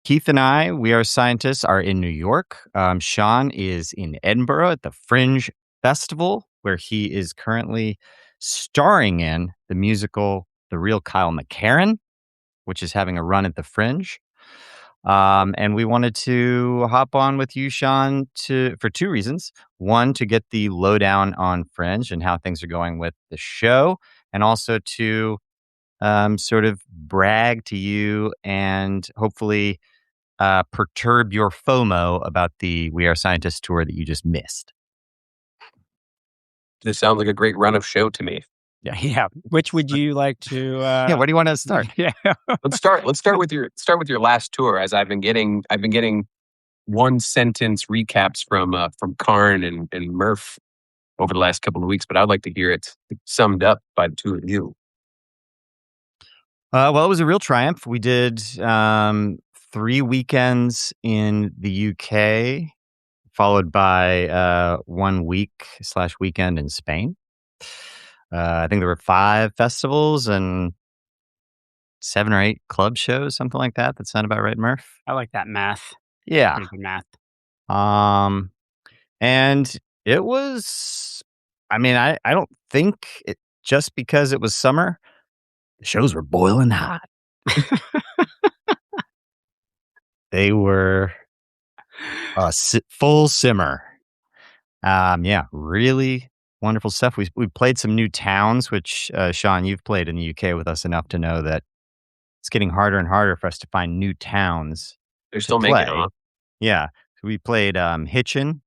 Keith and I, we are scientists, are in New York. Sean is in Edinburgh at the Fringe Festival, where he is currently starring in the musical The Real Kyle McCarran, which is having a run at the Fringe. And we wanted to hop on with you, Sean, for two reasons. One, to get the lowdown on Fringe and how things are going with the show, and also to sort of brag to you and hopefully perturb your FOMO about the We Are Scientists tour that you just missed. This sounds like a great run of show to me. Yeah. Which would you like to? Yeah. Where do you want to start? Yeah. Let's start with your last tour. As I've been getting one sentence recaps from Karn and Murph over the last couple of weeks, but I'd like to hear it summed up by the two of you. Well, it was a real triumph. We did 3 weekends in the UK, followed by 1 week/weekend in Spain. I think there were 5 festivals and 7 or 8 club shows, something like that. That sound about right, Murph? I like that math. Yeah. Pretty good math. And it was, I mean, I don't think it just because it was summer, the shows were boiling hot. They were a full simmer. Yeah, really wonderful stuff. We played some new towns, which, Sean, you've played in the UK with us enough to know that it's getting harder and harder for us to find new towns. They're still making it, huh? Yeah. So we played Hitchin.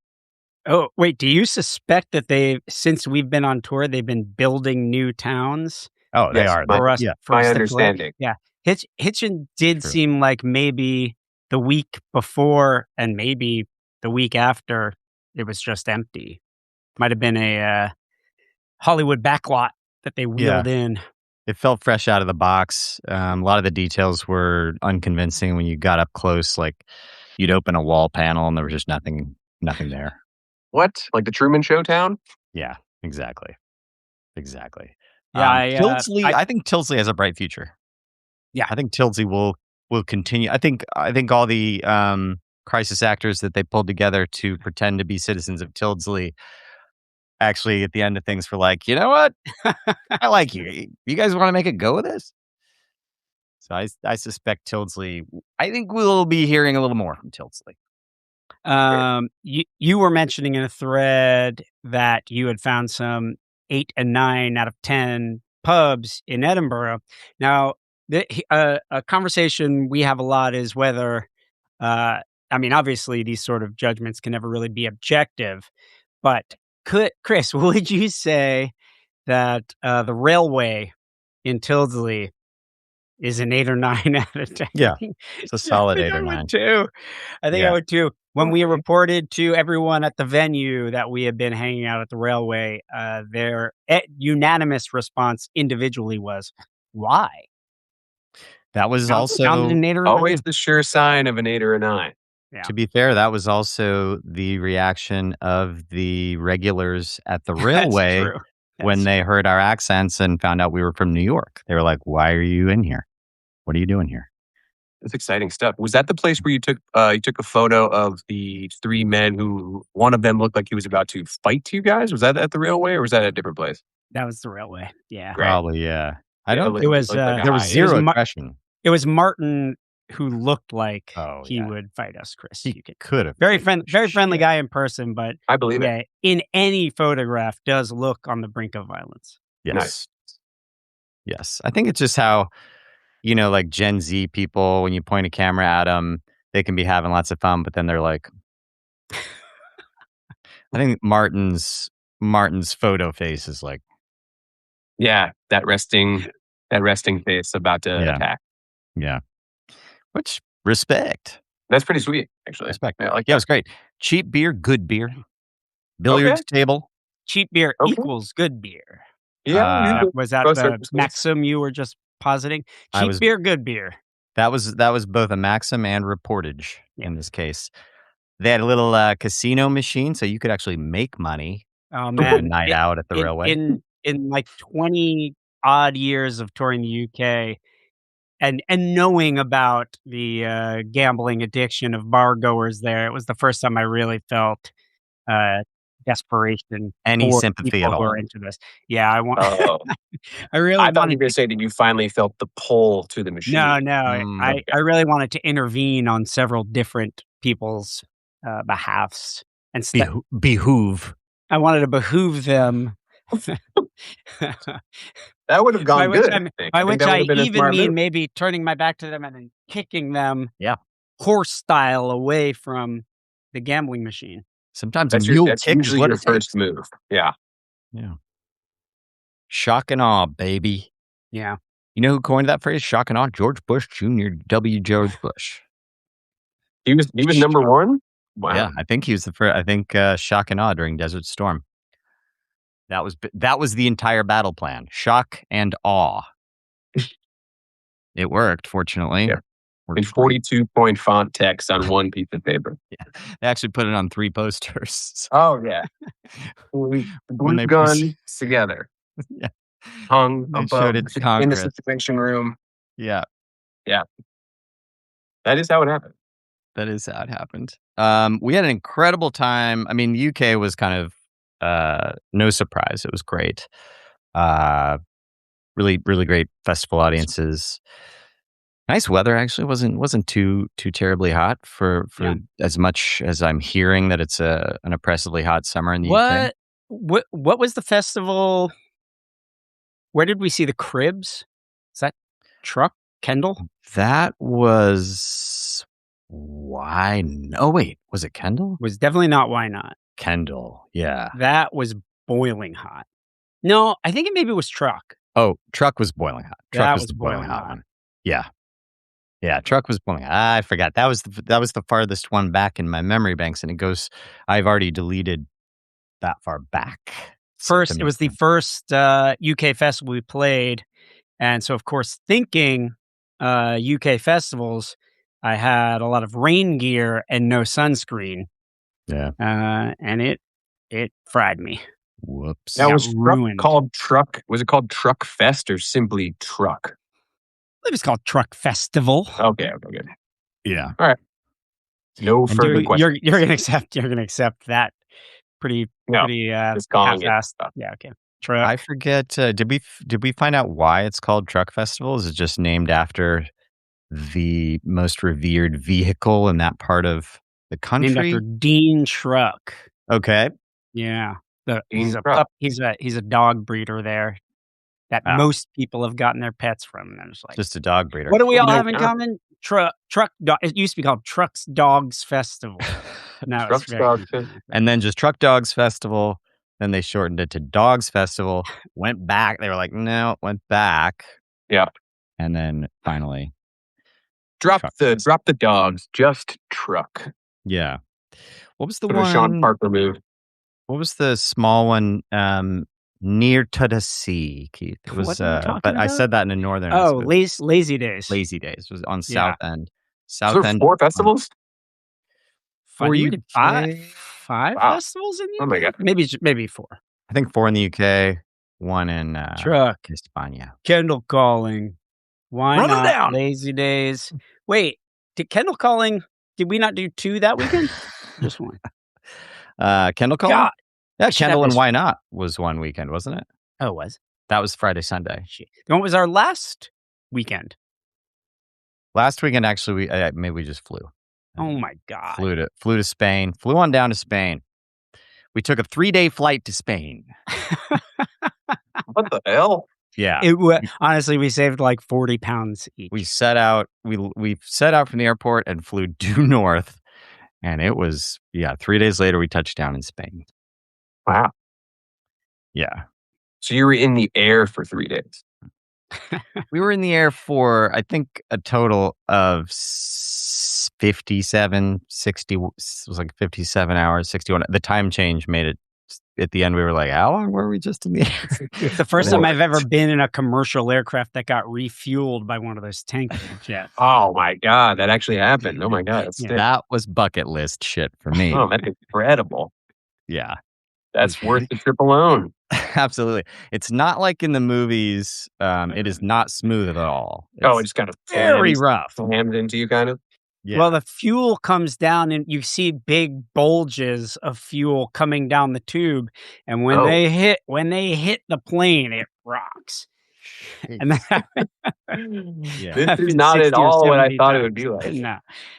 Oh, wait. Do you suspect that since we've been on tour, they've been building new towns? Oh, they are. For us, yeah. for us My to understanding. play? Yeah. Hitchin did True. seem like maybe the week before and maybe the week after it was just empty. Might have been a Hollywood backlot that they wheeled in. It felt fresh out of the box. A lot of the details were unconvincing when you got up close. Like you'd open a wall panel and there was just nothing there. What? Like the Truman Show town? Yeah, exactly. Yeah, Tildesley. I think Tildesley has a bright future. Yeah, I think Tildesley will continue. I think all the crisis actors that they pulled together to pretend to be citizens of Tildesley actually at the end of things were like, you know what? I like you. You guys want to make a go of this? So I suspect Tildesley. I think we'll be hearing a little more from Tildesley. You were mentioning in a thread that you had found some 8 and 9 out of 10 pubs in Edinburgh. Now, a conversation we have a lot is whether, I mean, obviously these sort of judgments can never really be objective, but Chris, would you say that the Railway in Tildesley is an 8 or 9 out of 10? Yeah, it's a solid 8 or 9. I think I would too. When we reported to everyone at the venue that we had been hanging out at the Railway, their unanimous response individually was, "Why?" That was also an 8 or always the sure sign of an 8 or a 9. Yeah. To be fair, that was also the reaction of the regulars at the Railway when they heard our accents and found out we were from New York. They were like, "Why are you in here? What are you doing here?" That's exciting stuff. Was that the place where you took a photo of the 3 men who one of them looked like he was about to fight you guys? Was that at the Railway or was that at a different place? That was the Railway. Yeah. Great. Probably, yeah. I don't. It was there was zero aggression. It was Martin who looked like he would fight us, Chris. He could have. Very friendly guy in person, but I believe it. In any photograph does look on the brink of violence. Yes. Nice. Yes. I think it's just how, like Gen Z people, when you point a camera at them, they can be having lots of fun, but then they're like, I think Martin's photo face is like, yeah, that resting face about to attack. Yeah. Which, respect. That's pretty sweet, actually. Respect. Yeah, it was great. Cheap beer, good beer. Billiards table. Cheap beer equals good beer. Yeah. Was that the maxim you were just positing? Cheap beer, good beer. That was both a maxim and reportage in this case. They had a little casino machine, so you could actually make money. Oh man, a night out at the Railway. In like 20 odd years of touring the UK, and knowing about the gambling addiction of bar goers there, it was the first time I really felt desperation Any for sympathy at people who all? are into this. Yeah, I want. Oh, I really I thought you wanted were going to to. say that you finally felt the pull to the No, machine. no, Mm. I really wanted to intervene on several different people's behalfs and Behoove. I wanted to behoove them. That would have By gone which good. I'm I by think which that would I have been a even smart mean move. maybe turning my back to them and then kicking them Yeah. horse style away from the gambling machine. Sometimes a mule That's kick is usually what your it first takes. move. Yeah. Yeah. Shock and awe, baby. Yeah. You know who coined that phrase? Shock and awe? George Bush Jr. W. George Bush. He was number one? Wow. Yeah, I think he was the first. I think shock and awe during Desert Storm. That was the entire battle plan. Shock and awe. It worked, fortunately. Yeah. Worked In great. 42-point font text on one piece of paper. Yeah. They actually put it on 3 posters. Oh, yeah. When Blue they gun together. Yeah. Hung They above showed it to in the Congress. situation room. Yeah, That is how it happened. that is how it happened. We had an incredible time. I mean, the UK was kind of no surprise. It was great. Really, really great festival audiences. Nice weather, actually. Wasn't too terribly hot for Yeah. as much as I'm hearing that it's an oppressively hot summer in the UK. What was the festival? Where did we see the Cribs? Is that Truck Kendall? That was why? No, wait, was it Kendall? Was definitely not Why Not. Kendall, yeah. That was boiling hot. No, I think it maybe was Truck. Oh, Truck was boiling hot. Truck That was was the boiling boiling hot hot. one. Yeah. Yeah, Truck was boiling hot. I forgot. That was the farthest one back in my memory banks, and I've already deleted that far back. It was the first UK festival we played, and so of course thinking UK festivals, I had a lot of rain gear and no sunscreen. Yeah. And it fried me. Whoops. Now, got was Truck ruined. called Truck? Was it called Truck Fest or simply Truck? It was called Truck Festival. Okay, good. Yeah. No And further You're questions. gonna accept that pretty No, just calling it. half-assed. Yeah, okay. Truck. I forget. Did we find out why it's called Truck Festival? Is it just named after the most revered vehicle in that part of the country? Named after Dean Truck. Okay. Yeah. Dean Truck. He's a dog breeder there that most people have gotten their pets from. And it's like, Just a dog breeder. what do we all Oh my have in God. common? Truck dog. It used to be called Trucks Dogs Festival. Now Trucks, it's very Dogs, confusing. And then just Truck Dogs Festival. Then they shortened it to Dogs Festival. Went back. They were like, no, went back. Yeah. And then finally, Drop Truck the dogs. Just Truck. yeah. What was the Sort of one? Sean Parker move. What was the small one near to the sea, Keith? It was, What are you talking but I about? said that in a northern. Oh, episode. Lazy Days. Lazy Days was on Yeah. South End. So South there End. 4 festivals? For We you, did five. five Wow. festivals in the Oh my UK? God. Maybe 4. I think 4 in the UK, 1 in Truck. España. Kendall Calling. Why Run 'em not? down! Lazy Days. Wait, did Kendall Calling? Did we not do 2 that weekend? Just 1. Kendall Calling? God. Yeah, should have Kendall and this- Why Not was one weekend, wasn't it? Oh, it was. That was Friday, Sunday. Shit. What was our last weekend? Last weekend, actually, maybe we just flew. Oh my God. Flew to Spain. Flew on down to Spain. We took a 3-day flight to Spain. What the hell? Yeah. Honestly, we saved like 40 pounds each. We set out. We set out from the airport and flew due north, and it was 3 days later we touched down in Spain. Wow. Yeah, So you were in the air for 3 days. we were in the air for I think a total of 57, 60. It was like 57 hours, 61. The time change made it. At the end, we were like, "How long were we just in the air?" It's the first time I've ever been in a commercial aircraft that got refueled by one of those tank jets. Oh my God, that actually happened. Oh my God, that's sick. That was bucket list shit for me. Oh, that's incredible. Yeah. That's worth the trip alone. Absolutely. It's not like in the movies. It is not smooth at all. It It's just kind of very rough. slams into you, kind of. Yeah. Well, the fuel comes down and you see big bulges of fuel coming down the tube, and when they hit the plane, it rocks. And that, This is not at all what I thought it would be like. No,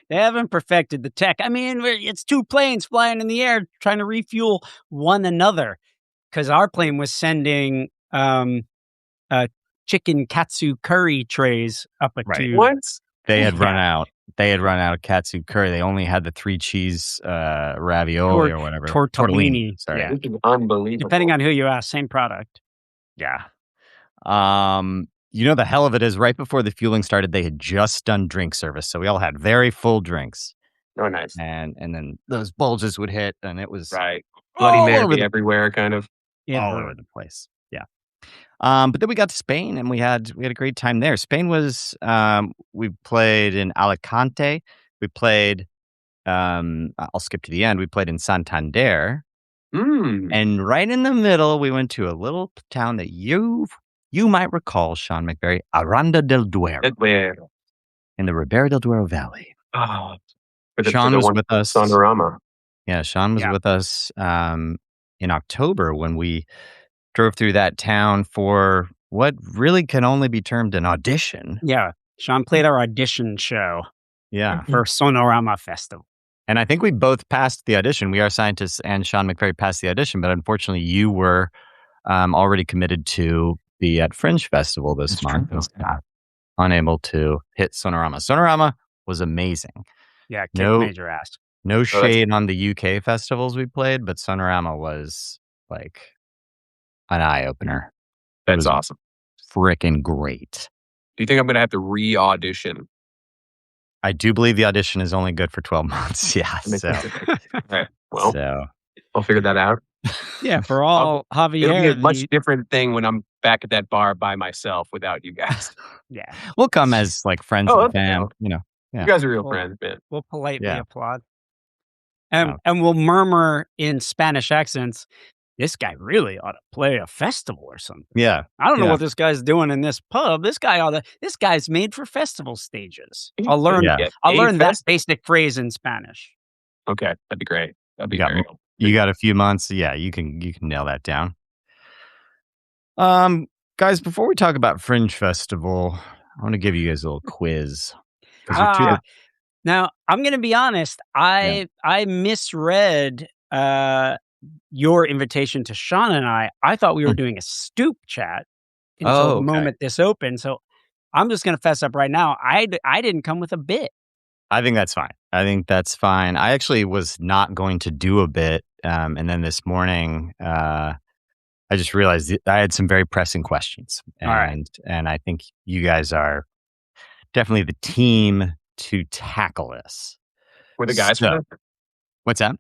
they haven't perfected the tech. I mean, it's two planes flying in the air trying to refuel one another, because our plane was sending chicken katsu curry trays up a tube. What? They had run out. They had run out of katsu curry. They only had the 3 cheese ravioli or whatever. Tortellini. Sorry. Yeah. This is unbelievable. Depending on who you ask, same product. Yeah. The hell of it is right before the fueling started, they had just done drink service. So we all had very full drinks. Oh, nice. And then those bulges would hit, and it was Bloody Mary everywhere, kind of. All over the place. Yeah. But then we got to Spain, and we had a great time there. Spain was we played in Alicante. We played I'll skip to the end. We played in Santander. And right in the middle, we went to a little town that you might recall, Sean McVerry, Aranda del Duero. In the Ribera del Duero Valley. Oh, Sean was with us. Sonorama. Yeah, Sean was with us in October when we drove through that town for what really can only be termed an audition. Yeah, Sean played our audition show. Yeah. For Sonorama Festival. And I think we both passed the audition. We Are Scientists and Sean McVerry passed the audition, but unfortunately you were already committed to be at Fringe Festival this month. Unable to hit Sonorama. Sonorama was amazing. Yeah, kicked major ass. No shade on the UK festivals we played, but Sonorama was like an eye-opener. That's awesome. Freaking great. Do you think I'm going to have to re-audition? I do believe the audition is only good for 12 months. Yeah. So, right. Well, I'll figure that out. Yeah, for all Javier. It'll be a much different thing when I'm back at that bar by myself without you guys. Yeah. We'll come as like friends and fam, Yeah. You guys are real friends, man. We'll politely applaud. And we'll murmur in Spanish accents, this guy really ought to play a festival or something. Yeah. I don't know what this guy's doing in this pub. This guy's made for festival stages. I'll learn that basic phrase in Spanish. Okay. That'd be great. That'd be great. You got a few months. Yeah, you can nail that down. Guys, before we talk about Fringe Festival, I want to give you guys a little quiz. Now, I'm going to be honest. I misread your invitation to Sean and I. I thought we were doing a stoop chat until the moment this opened. So I'm just going to fess up right now. I didn't come with a bit. I think that's fine. I actually was not going to do a bit. And then this morning, I just realized I had some very pressing questions. And I think you guys are definitely the team to tackle this. We're the guys for this? What's that?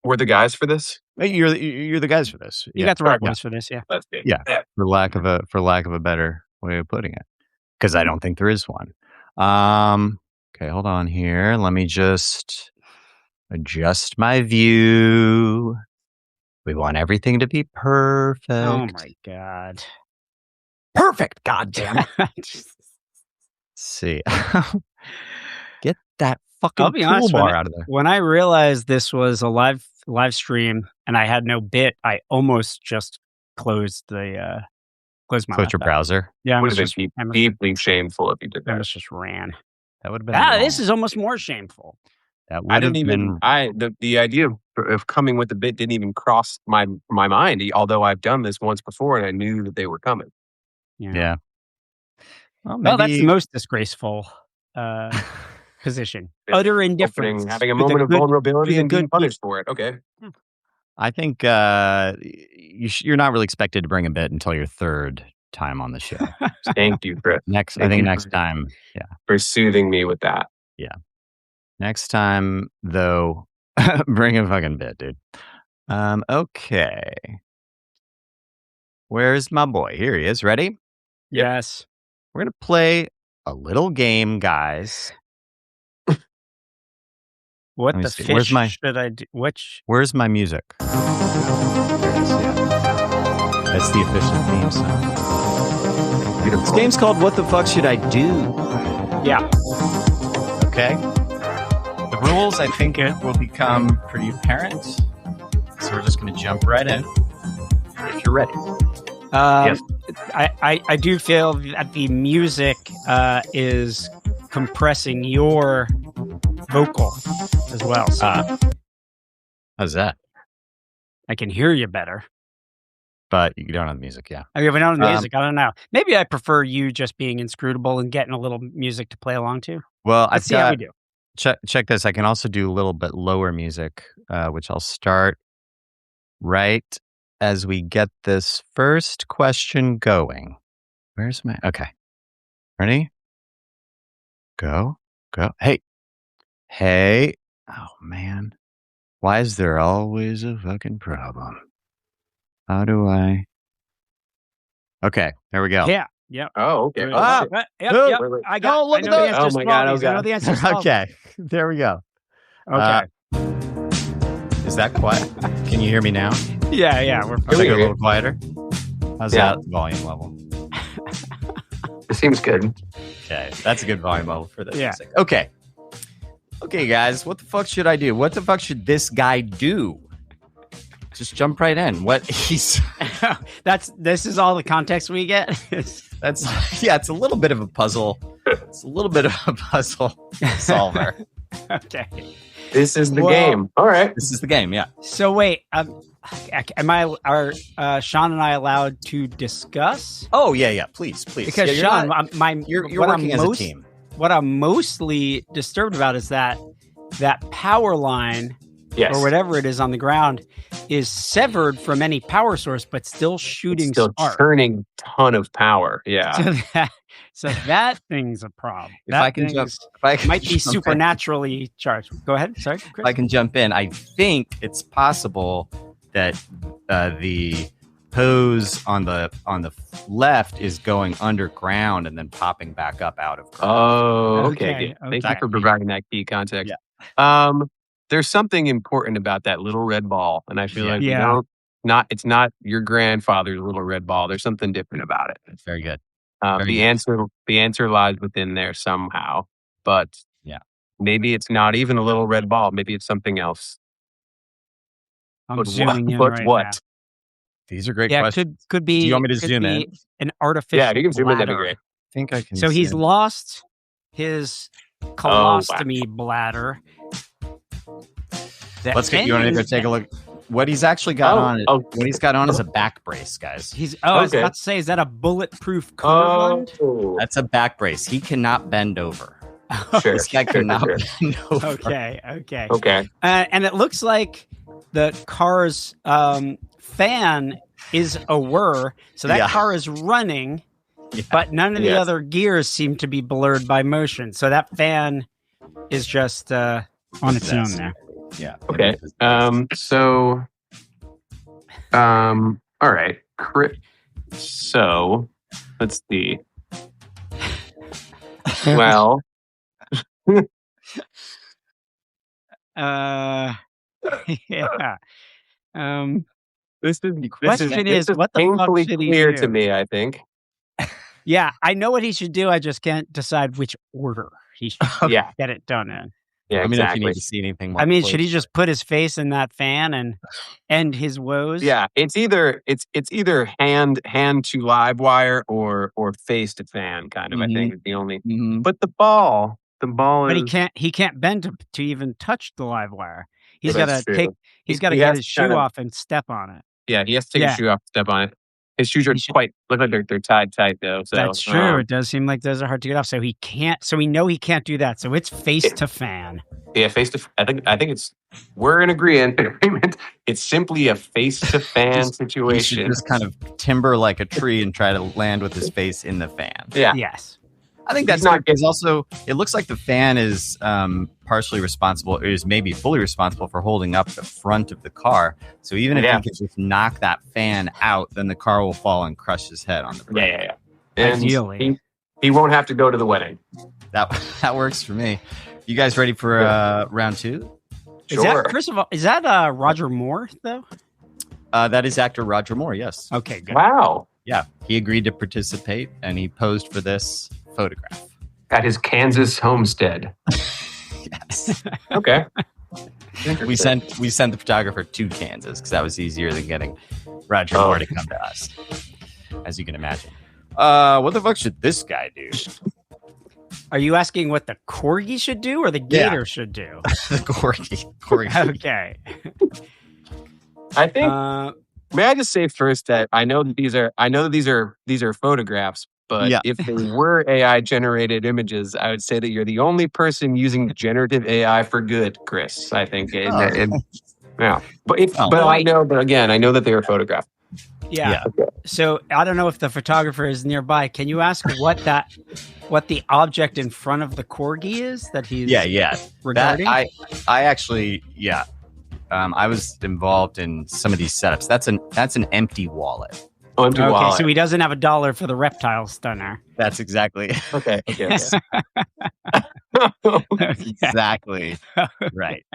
We're the guys for this? You're the guys for this. You got the right ones for this, yeah. That's good. Yeah. For lack of a better way of putting it. Because I don't think there is one. Okay, hold on here. Let me just adjust my view. We want everything to be perfect. Oh my God. Perfect, goddamn it. See. Get that fucking I'll be honest, toolbar out of there. When I realized this was a live stream and I had no bit, I almost just closed my your browser. Yeah, it would have been deeply shameful if you did that. I just ran. That would have been. This is almost more shameful. That would have been. The idea of coming with the bit didn't even cross my mind. Although I've done this once before and I knew that they were coming. Yeah. Well, that's the most disgraceful position. Utter indifference. Having a moment of vulnerability and being punished for it. Okay. I think you're not really expected to bring a bit until your third time on the show. Thank you, Chris. Next time. Yeah. For soothing me with that. Yeah. Next time, though, bring a fucking bit, dude. Okay. Where's my boy? Here he is. Ready? Yes. We're going to play a little game, guys. What Let me the see. fish should I do? Where's my music? There it is, yeah. That's the official theme song. Beautiful. This game's called What the Fuck Should I Do? Yeah. Okay. The rules, I think, it will become pretty apparent. So we're just going to jump right in. If you're ready. Yes. I do feel that the music is compressing your vocal as well. So How's that? I can hear you better. But you don't have the music, yeah. I mean, if I don't have music, I don't know. Maybe I prefer you just being inscrutable and getting a little music to play along to. Well, Let's see how we do. Check this. I can also do a little bit lower music, which I'll start right as we get this first question going. Where's my... Okay. Ready? Go. Hey. Oh, man. Why is there always a fucking problem? How do I... Okay, there we go. Yeah. Yep. Oh, okay. Yep. Oh, shit. Yep. Oh, Yep. wait. I got. look I at know the those. answers Oh my to God, all oh these. I know God. the answers. to all Okay, there we go. Okay. Is that quiet? Can you hear me now? Yeah. We're I'll fine. make it a little quieter. How's Yeah. that volume level? It seems good. Okay, that's a good volume level for this. Yeah. Okay, guys, what the fuck should I do? What the fuck should this guy do? Just jump right in. What he's... This is all the context we get. That's yeah. It's a little bit of a puzzle. It's a little bit of a puzzle solver. Okay. This is the Whoa. game. All right. This is the game. Yeah. So wait, are Sean and I allowed to discuss? Oh yeah. Please. Because Yeah, Sean, you're what working I'm as a team. What I'm mostly disturbed about is that power line Yes. or whatever it is on the ground is severed from any power source, but still shooting It's still spark. churning ton of power. Yeah. So that thing's a problem. If I can might be jump in. supernaturally charged. Go ahead. Sorry, Chris. If I can jump in, I think it's possible that the hose on the left is going underground and then popping back up out of ground. Oh, Okay, okay. Thank you okay. for providing that key context. Yeah. There's something important about that little red ball, and I feel like it's not your grandfather's little red ball. There's something different about it. That's very good. The answer lies within there somehow, but maybe it's not even a little red ball. Maybe it's something else. I'm zooming in right now. These are great Yeah, questions. could be. Do you want me to could zoom be in? An artificial. Yeah, you can zoom in. That'd be bladder. great. I think I can. So he's zoom. lost his colostomy bladder. Let's get you want to go take a look. What he's actually got on. What he's got on is a back brace, guys. I was about to say, is that a bulletproof cummerbund? That's a back brace. He cannot bend over. Sure. This guy cannot bend over. Okay. And it looks like the car's fan is a whir, so that car is running, but none of the other gears seem to be blurred by motion. So that fan is just on its own there. Yeah. Okay. All right. So let's see. Well. Yeah. This is what the fuck painfully should he clear do? to me, I think. Yeah, I know what he should do. I just can't decide which order he should get it done in. Yeah, Let me know if you exactly. need to see anything more. I mean, close. should he just put his face in that fan and end his woes? Yeah, it's either hand to live wire or face to fan kind of. I think is the only. But the ball But is. he can't bend to even touch the live wire. He's Yeah, got that's to true. He's got to He get has his to shoe kind of- off and step on it. Yeah, he has to take his shoe off, step on it. His shoes are look like they're tied tight though. So That's true. It does seem like those are hard to get off. So he can't. So we know he can't do that. So it's face to fan. Yeah, face to. I think it's. We're in agreement. It's simply a face to fan He should situation. just kind of timber like a tree and try to land with his face in the fan. Yeah. Yes. I think that's not. Because also, it looks like the fan is partially responsible, or is maybe fully responsible for holding up the front of the car. So even if he can just knock that fan out, then the car will fall and crush his head on the front. Yeah. And Ideally. he won't have to go to the wedding. That works for me. You guys ready for round two? Sure. First of all, is that Roger Moore though? That is actor Roger Moore. Yes. Okay, good. Wow. Yeah, he agreed to participate, and he posed for this photograph. At his Kansas homestead. Yes. Okay. We sent the photographer to Kansas because that was easier than getting Roger Moore to come to us, as you can imagine. What the fuck should this guy do? Are you asking what the corgi should do or the gator should do? The corgi. Okay. I think. May I just say first that I know that these are photographs, but if they were AI generated images, I would say that you're the only person using generative AI for good, Chris. I think. Yeah. But I know that they were photographed. Yeah. So I don't know if the photographer is nearby. Can you ask what the object in front of the corgi is that he's regarding? I actually I was involved in some of these setups. That's an empty wallet. Oh, empty wallet. So he doesn't have $1 for the reptile stunner. That's exactly okay. Exactly right.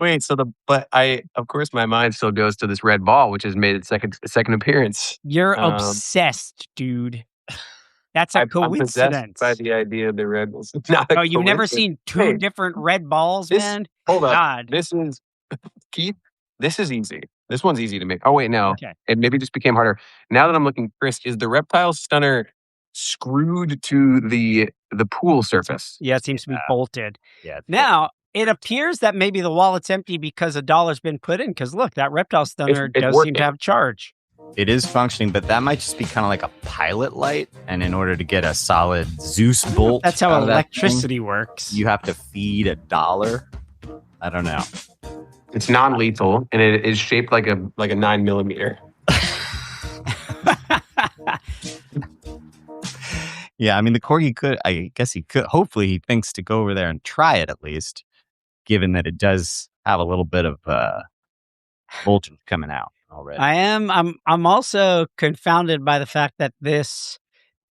Wait, but of course my mind still goes to this red ball, which has made its second appearance. You're obsessed, dude. That's a coincidence. I'm possessed by the idea of the red balls. You've never seen two different red balls, man? Hold on. God. This is Keith. This is easy. This one's easy to make. Oh wait, no. Okay. It maybe just became harder. Now that I'm looking, Chris, is the reptile stunner screwed to the pool surface? Yeah, it seems to be bolted. Yeah. Now, it appears that maybe the wallet's empty because $1's been put in. Because look, that reptile stunner does seem to have charge. It is functioning, but that might just be kind of like a pilot light. And in order to get a solid Zeus bolt, that's how electricity works. You have to feed $1. I don't know. It's non-lethal, and it is shaped like a 9mm. Yeah, I mean the corgi could. I guess he could. Hopefully, he thinks to go over there and try it at least, given that it does have a little bit of voltage coming out already. I'm also confounded by the fact that this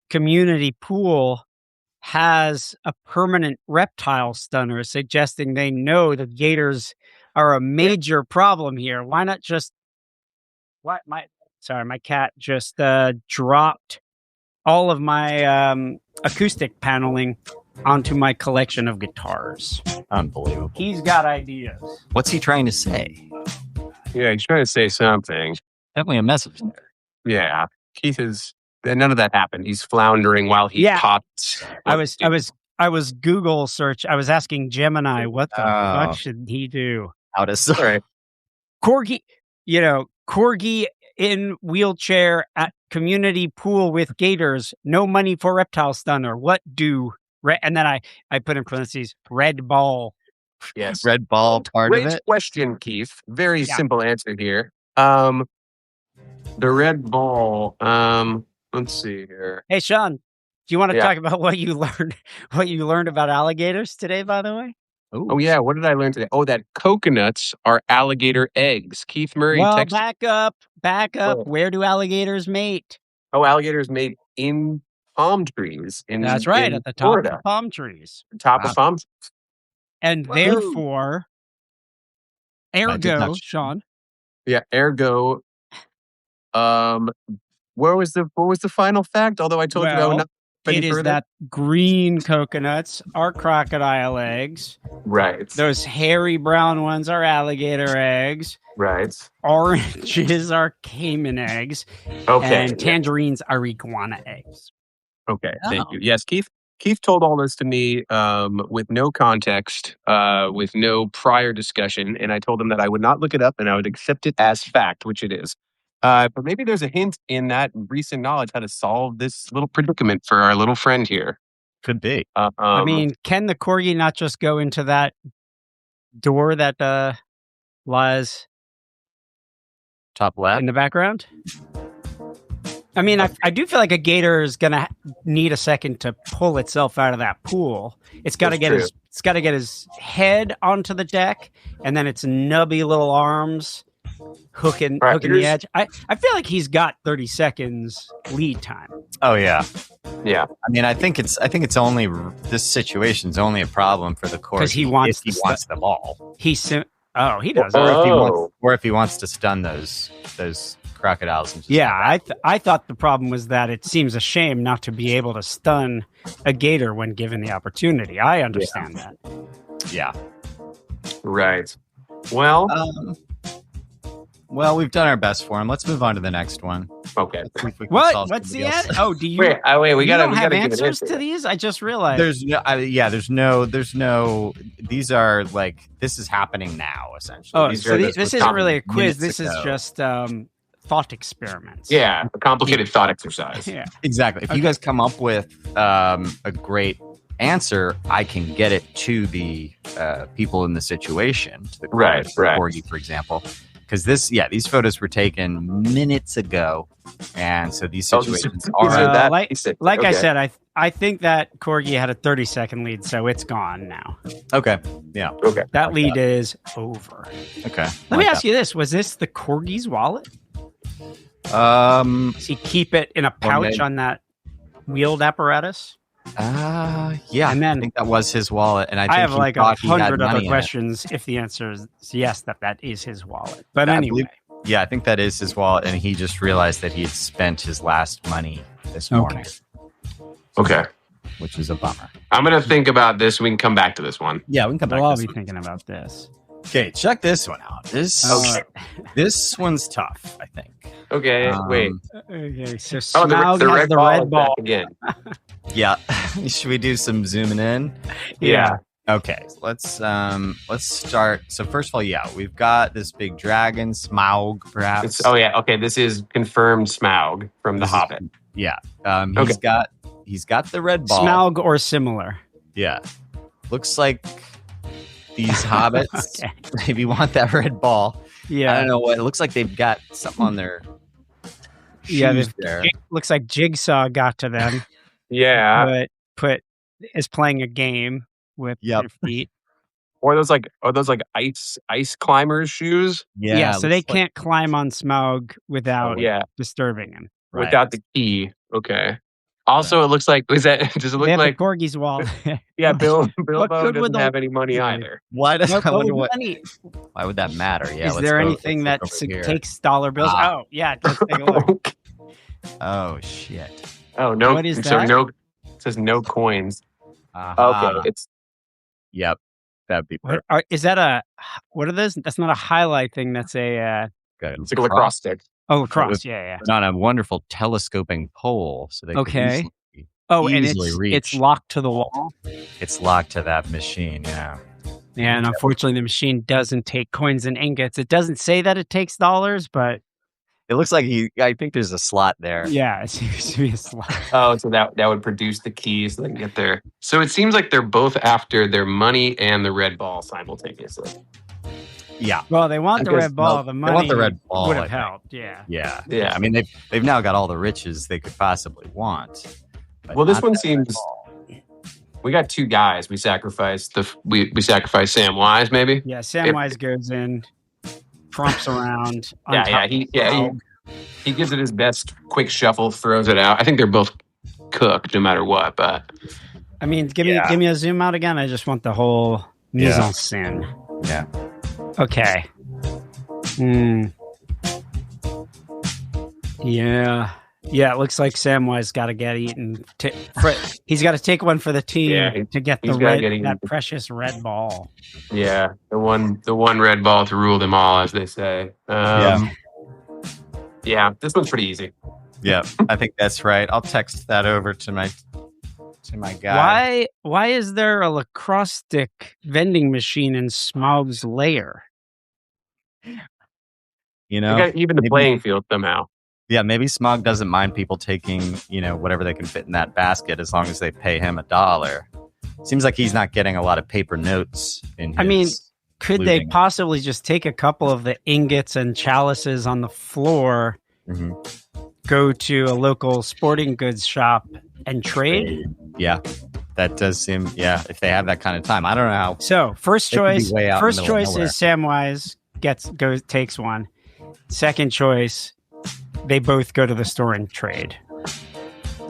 community pool has a permanent reptile stunner, suggesting they know the gators are a major problem here. Why not just my cat just dropped all of my acoustic paneling onto my collection of guitars. Unbelievable. He's got ideas. What's he trying to say? Yeah, he's trying to say something. Definitely a message there. Yeah. Keith is none of that happened. He's floundering while he pops. I was Google search. I was asking Gemini what the fuck should he do? How to sorry. Corgi in wheelchair at community pool with gators. No money for reptile stunner. What do? And then I put in parentheses red ball. Yes, red ball part of it. Great question, Keith. Very simple answer here. The red ball. Let's see here. Hey, Sean, do you want to talk about what you learned about alligators today? By the way. Ooh. Oh yeah, what did I learn today? Oh, that coconuts are alligator eggs. Keith Murray. Well, back up. Oh. Where do alligators mate? Oh, alligators mate in palm trees. That's right, at the top Florida. Of the palm trees. Top of palm trees. And therefore, ergo, Sean. Yeah, ergo. What was the final fact? Although I told you I would not. It is that green coconuts are crocodile eggs. Right. Those hairy brown ones are alligator eggs. Right. Oranges are caiman eggs. Okay. And tangerines are iguana eggs. Okay. Thank you. Yes, Keith told all this to me with no context, with no prior discussion, and I told him that I would not look it up and I would accept it as fact, which it is. But maybe there's a hint in that recent knowledge how to solve this little predicament for our little friend here. Could be. I mean, can the corgi not just go into that door that lies top left in the background? I mean, I do feel like a gator is gonna need a second to pull itself out of that pool. It's got to get his head onto the deck, and then its nubby little arms hooking All right, the here's- edge. I feel like he's got 30 seconds lead time. Oh yeah. Yeah. I mean, I think it's only this situation's only a problem for the corgi 'Cause he wants if he wants the ball, He does. or if he wants to stun those crocodiles. And just Yeah, I thought the problem was that it seems a shame not to be able to stun a gator when given the opportunity. I understand that. yeah. Right. Well, Well, we've done our best for him. Let's move on to the next one. okay. Let's see if we can solve What's the somebody end? else. Oh, do you? Wait, we you gotta don't have give an answers answer. to these? I just realized. There's no. These are like this is happening now essentially. Oh, These so are this just isn't really a minutes quiz. This is ago. just thought experiments. Yeah, a complicated thought exercise. Yeah. Exactly. If you guys come up with a great answer, I can get it to the people in the situation, to the Right. corgi, for example. Because these photos were taken minutes ago, and so these situations are. that- like okay. I said, I think that corgi had a 30-second lead, so it's gone now. Okay. Yeah. Okay. That lead is over. Okay. Let me ask you this: was this the corgi's wallet? you. Does he keep it in a pouch maybe- on that wheeled apparatus? Yeah. And then- I think that was his wallet, and I think I have he like thought he had 100 money other in it. questions. If the answer is yes, that is his wallet. But I anyway, believe- Yeah, I think that is his wallet, and he just realized that he had spent his last money this morning, Okay. which is a bummer. I'm gonna think about this. We can come back to this one. Yeah, we can come back we'll all to be this thinking about this. one. Okay, check this one out. This one's tough, I think. Okay. Wait. Okay, so Oh, Smaug the has red the ball red is ball. back again. Yeah. Should we do some zooming in? Yeah. Okay, so let's start. So first of all, yeah, we've got this big dragon, Smaug, perhaps. Okay. This is confirmed Smaug from The This is- Hobbit. Yeah. Okay. He's got the red ball. Smaug or similar. Yeah. Looks like these hobbits Okay. maybe want that red ball. Yeah. I don't know what. It looks like they've got something on their Yeah, shoes there. Looks like Jigsaw got to them. Yeah. Is playing a game with Yep. their feet. Or those like ice climbers shoes. Yeah, so they looks like- can't climb on Smaug without Yeah. disturbing him. Right. Without the key. Okay. Also, it looks like does it They look have like the corgi's wallet. yeah, Bilbo good doesn't with the- have any money either. Why does I wonder what? Money. Why would that matter? Yeah. Is let's there go- anything that let's look over here. takes dollar bills? Ah. Oh, yeah, let's take a look. Oh shit. Oh no! What is so that? no, it says no coins. Uh-huh. Okay, it's Yep. That'd be perfect. Is that what are those? That's not a highlight thing. That's a Good. like a lacrosse stick. lacrosse. Yeah. But on a wonderful telescoping pole, so they could Okay. easily- Oh, and Easily it's reach. locked to the wall. it's locked to that machine. Yeah. Yeah, and unfortunately, the machine doesn't take coins and ingots. It doesn't say that it takes dollars, but It looks like I think there's a slot there. yeah, it seems to be a slot. Oh, so that would produce the key so they can get there. So it seems like they're both after their money and the red ball simultaneously. Yeah. Well, they want the Because, red ball. well, The they money want the red ball, would I have think. helped. Yeah. Yeah. Yeah. I mean, they've now got all the riches they could possibly want. but Well, this not one that red seems- ball. We got two guys. We sacrificed we sacrificed Samwise maybe. Yeah, Samwise goes in, trumps around. on Yeah, top yeah. of the wall. He gives it his best quick shuffle, throws it out. I think they're both cooked no matter what. But I mean, give me a zoom out again. I just want the whole mise en scène. Yeah. Okay. Yeah. Yeah, it looks like Samwise got to get eaten. He's got to take one for the team Yeah, to get he's gotta get that eaten. precious red ball. yeah, the one red ball to rule them all, as they say. Yeah, this one's pretty easy. Yeah. I think that's right. I'll text that over to my guy. Why is there a lacrosse stick vending machine in Smaug's lair? You They know? got even the maybe- playing field somehow. Yeah, maybe Smog doesn't mind people taking, whatever they can fit in that basket as long as they pay him $1. Seems like he's not getting a lot of paper notes in his I mean, could they looting. possibly just take a couple of the ingots and chalices on the floor, Mhm. go to a local sporting goods shop and trade? Yeah. That does seem, if they have that kind of time. I don't know how. So first They could be choice, way out in the first middle of choice is Samwise takes one. Second choice, they both go to the store and trade.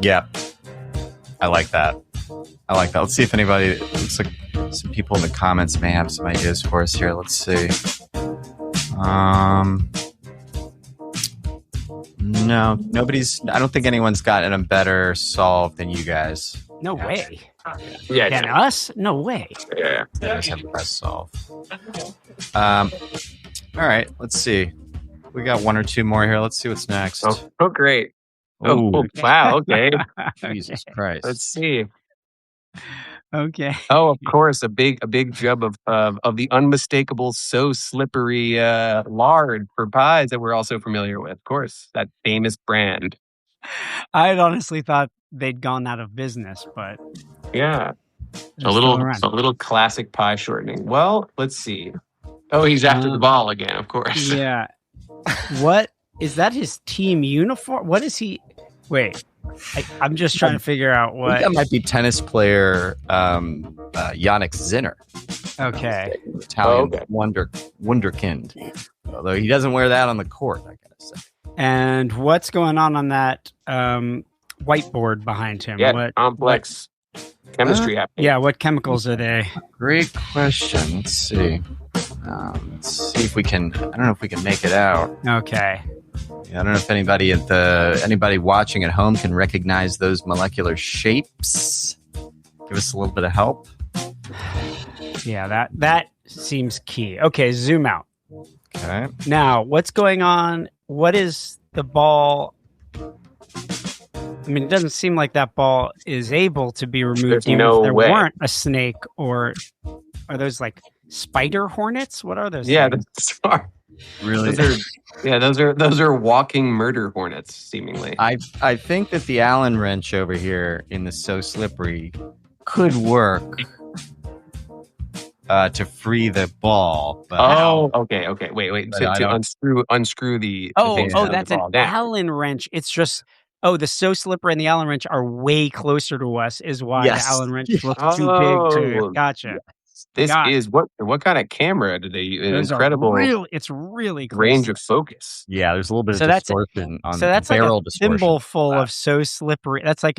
Yeah. I like that. Let's see if anybody, looks like some people in the comments may have some ideas for us here. Let's see. No, I don't think anyone's gotten a better solve than you guys. No way. Yeah. And us? No way. Yeah. You guys have the best solve. All right, let's see. We got one or two more here. Let's see what's next. Oh great. Ooh. Oh, wow. Okay. Jesus Christ. Let's see. Okay. Oh, of course, a big jug of the unmistakable So Slippery lard for pies that we're also familiar with. Of course, that famous brand. I had honestly thought they'd gone out of business, but Yeah, they're a still around. little classic pie shortening. Well, let's see. Oh, he's after the ball again, of course. Yeah. What is that? His team uniform? What is he? Wait, I'm just trying to figure out I think what. that might be tennis player Yannick Sinner. Okay. Italian wunderkind. Although he doesn't wear that on the court, I gotta say. And what's going on that whiteboard behind him? Yeah, complex chemistry happening. Yeah, what chemicals are they? Great question. Let's see. Let's see if we can. I don't know if we can make it out. Okay. I don't know if anybody watching at home can recognize those molecular shapes. Give us a little bit of help. Yeah, that seems key. Okay, zoom out. Okay. Now, what's going on? What is the ball? I mean, it doesn't seem like that ball is able to be removed. There's even no if there way. weren't a snake, or are those like spider hornets? What are those? Yeah, things? that's smart. Really? Those are walking murder hornets, seemingly. I think that the Allen wrench over here in the So Slippery could work to free the ball. But okay. Wait. But To unscrew the things Oh, down that's the an ball down. Allen wrench. It's just the So Slippery and the Allen wrench are way closer to us. Is why Yes. the Allen wrench looks too big to. Gotcha. This Got is what kind of camera do they use? Those Incredible it's really close. range of focus. Yeah, there's a little bit So of that's distortion on So that's like barrel a distortion. thimble full of So Slippery. That's like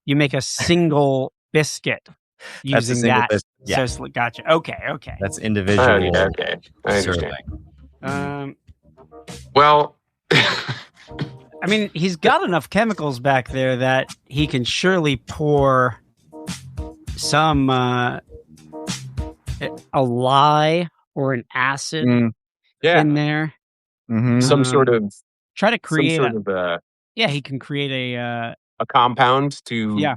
you make a single biscuit That's a using single that. biscuit. Yeah. Gotcha. Okay. That's individual. Okay, I understand. serving. Well, I mean, he's got enough chemicals back there that he can surely pour some a lye or an acid yeah, in there. Mhm. some sort of Try to create he can create a compound to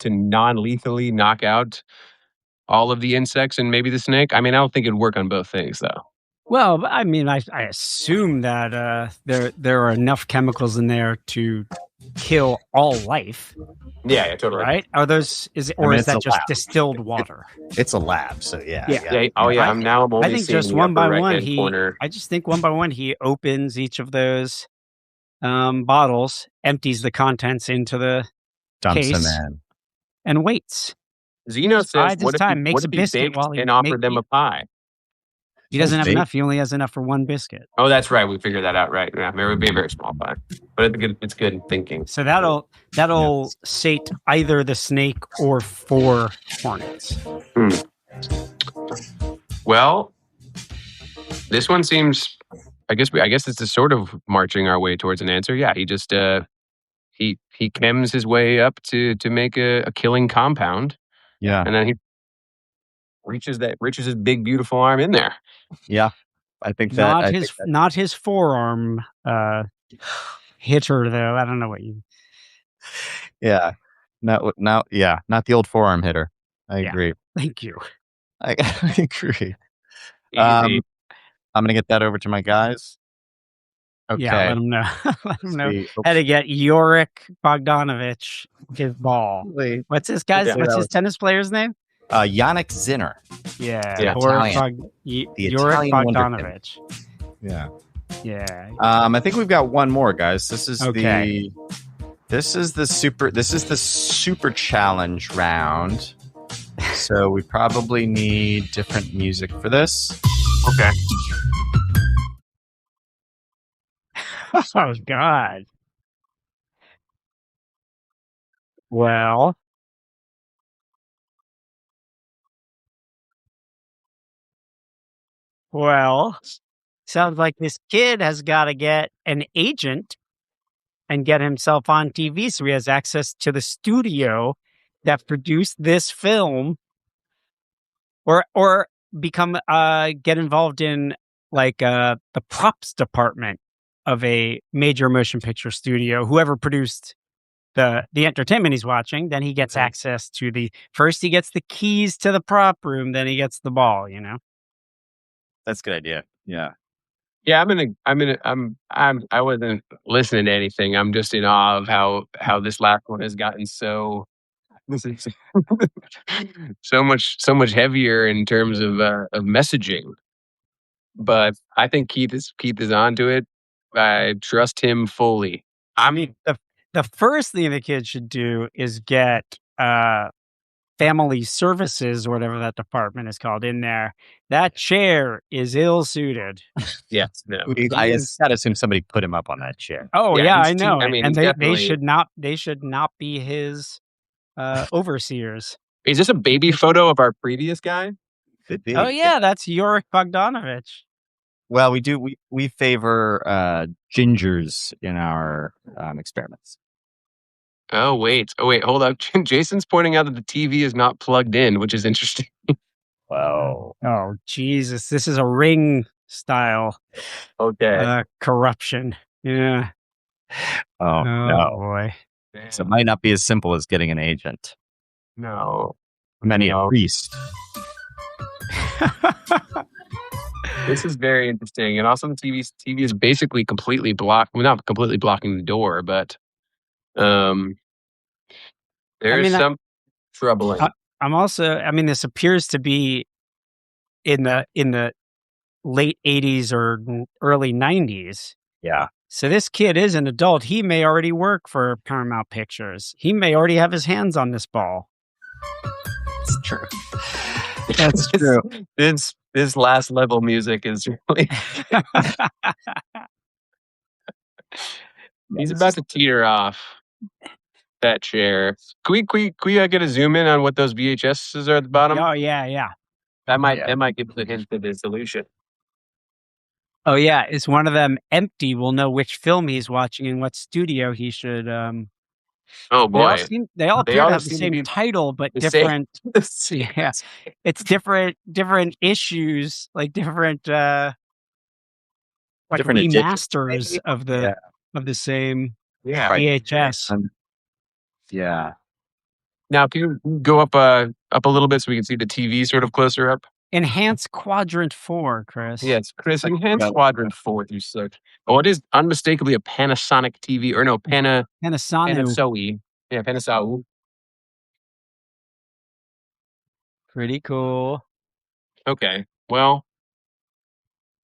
non-lethally knock out all of the insects and maybe the snake. I mean, I don't think it'd work on both things though. Well, I mean, I assume that there are enough chemicals in there to kill all life, Yeah, totally. right? Are those is it's that a just lab. distilled water? It's a lab, so yeah. Yeah. Oh yeah. I'm only I think seeing just the one upper by right-hand one corner. I just think one by one he opens each of those bottles, empties the contents into the Dumps case. them in. and waits. Zeno says, bides his "What if time, he, makes what a if he biscuit baked while he and offered make them a the- pie?" He doesn't have Bake. enough. He only has enough for one biscuit. Oh, that's right. We figured that out, right? Yeah, it would be a very small pie, but it's good thinking. So that'll sate either the snake or 4 hornets. Well, this one seems. I guess this is sort of marching our way towards an answer. Yeah, he just he chems his way up to make a killing compound, Yeah. and then he reaches his big beautiful arm in there. Yeah. I think that Not his forearm hitter though. I don't know what you. yeah. Not the old forearm hitter. I Yeah. agree. Thank you. I agree. Easy. I'm gonna get that over to my guys. Okay. Yeah, let him know. Let him know See. how to get Yorick Bogdanovich his ball. What's this guy's? Yeah, what's his tennis player's name? Yannick Sinner. Yeah, Yeah, Yorick Italian wonderkind. Bogdanovich. Yeah. Yeah. I think we've got one more, guys. This is Okay. This is the super challenge round. So we probably need different music for this. Okay. Oh, God. Well, sounds like this kid has got to get an agent and get himself on TV so he has access to the studio that produced this film, or become get involved in like the props department of a major motion picture studio. Whoever produced the entertainment he's watching, then he gets access to the first he gets the keys to the prop room, then he gets the ball, you know. That's a good idea. Yeah. Yeah, I wasn't listening to anything. I'm just in awe of how this last one has gotten this is so much heavier in terms of messaging. But I think Keith is onto it. I trust him fully. I mean, the first thing the kid should do is get family services or whatever that department is called in there. That chair is ill suited. Yes, no. I gotta assume somebody put him up on that chair. Oh Yeah, yeah, he's I know. I mean, and he's they definitely. should not be his overseers. Is this a baby photo of our previous guy? Could be. Oh yeah, that's Yorick Bogdanovich. Well, we favor gingers in our experiments. Oh wait, hold up. Jason's pointing out that the TV is not plugged in, which is interesting. Wow. Oh Jesus, this is a Ring style Okay. corruption. Yeah. Oh, Oh no. boy. So it might not be as simple as getting an agent. No. Many a No. priest. This is very interesting. And also the TV is basically completely blocked. Well, not completely blocking the door, but there's some troubling. I'm also. I mean, this appears to be in the late 80s or early 90s. Yeah. So this kid is an adult. He may already work for Paramount Pictures. He may already have his hands on this ball. It's true. That's true. This last level music is really. He's about to teeter off that chair. Can we get a zoom in on what those VHSs are at the bottom? Oh yeah. That might give the hint to the solution. Oh yeah, is one of them empty? We'll know which film he's watching and what studio he should. Oh boy, they all appear to have the seem to same be title, but the same. different. Yeah, it's different issues, like different Different remasters of the same VHS. Yeah. Now, can you go up a little bit so we can see the TV sort of closer up? Enhance Quadrant 4, Chris. Yes, Chris. Enhance Quadrant 4 through 6. Oh, it is unmistakably a Panasonic TV, or no, Panasonic. Yeah, Panasonic. Pretty cool. Okay. Well,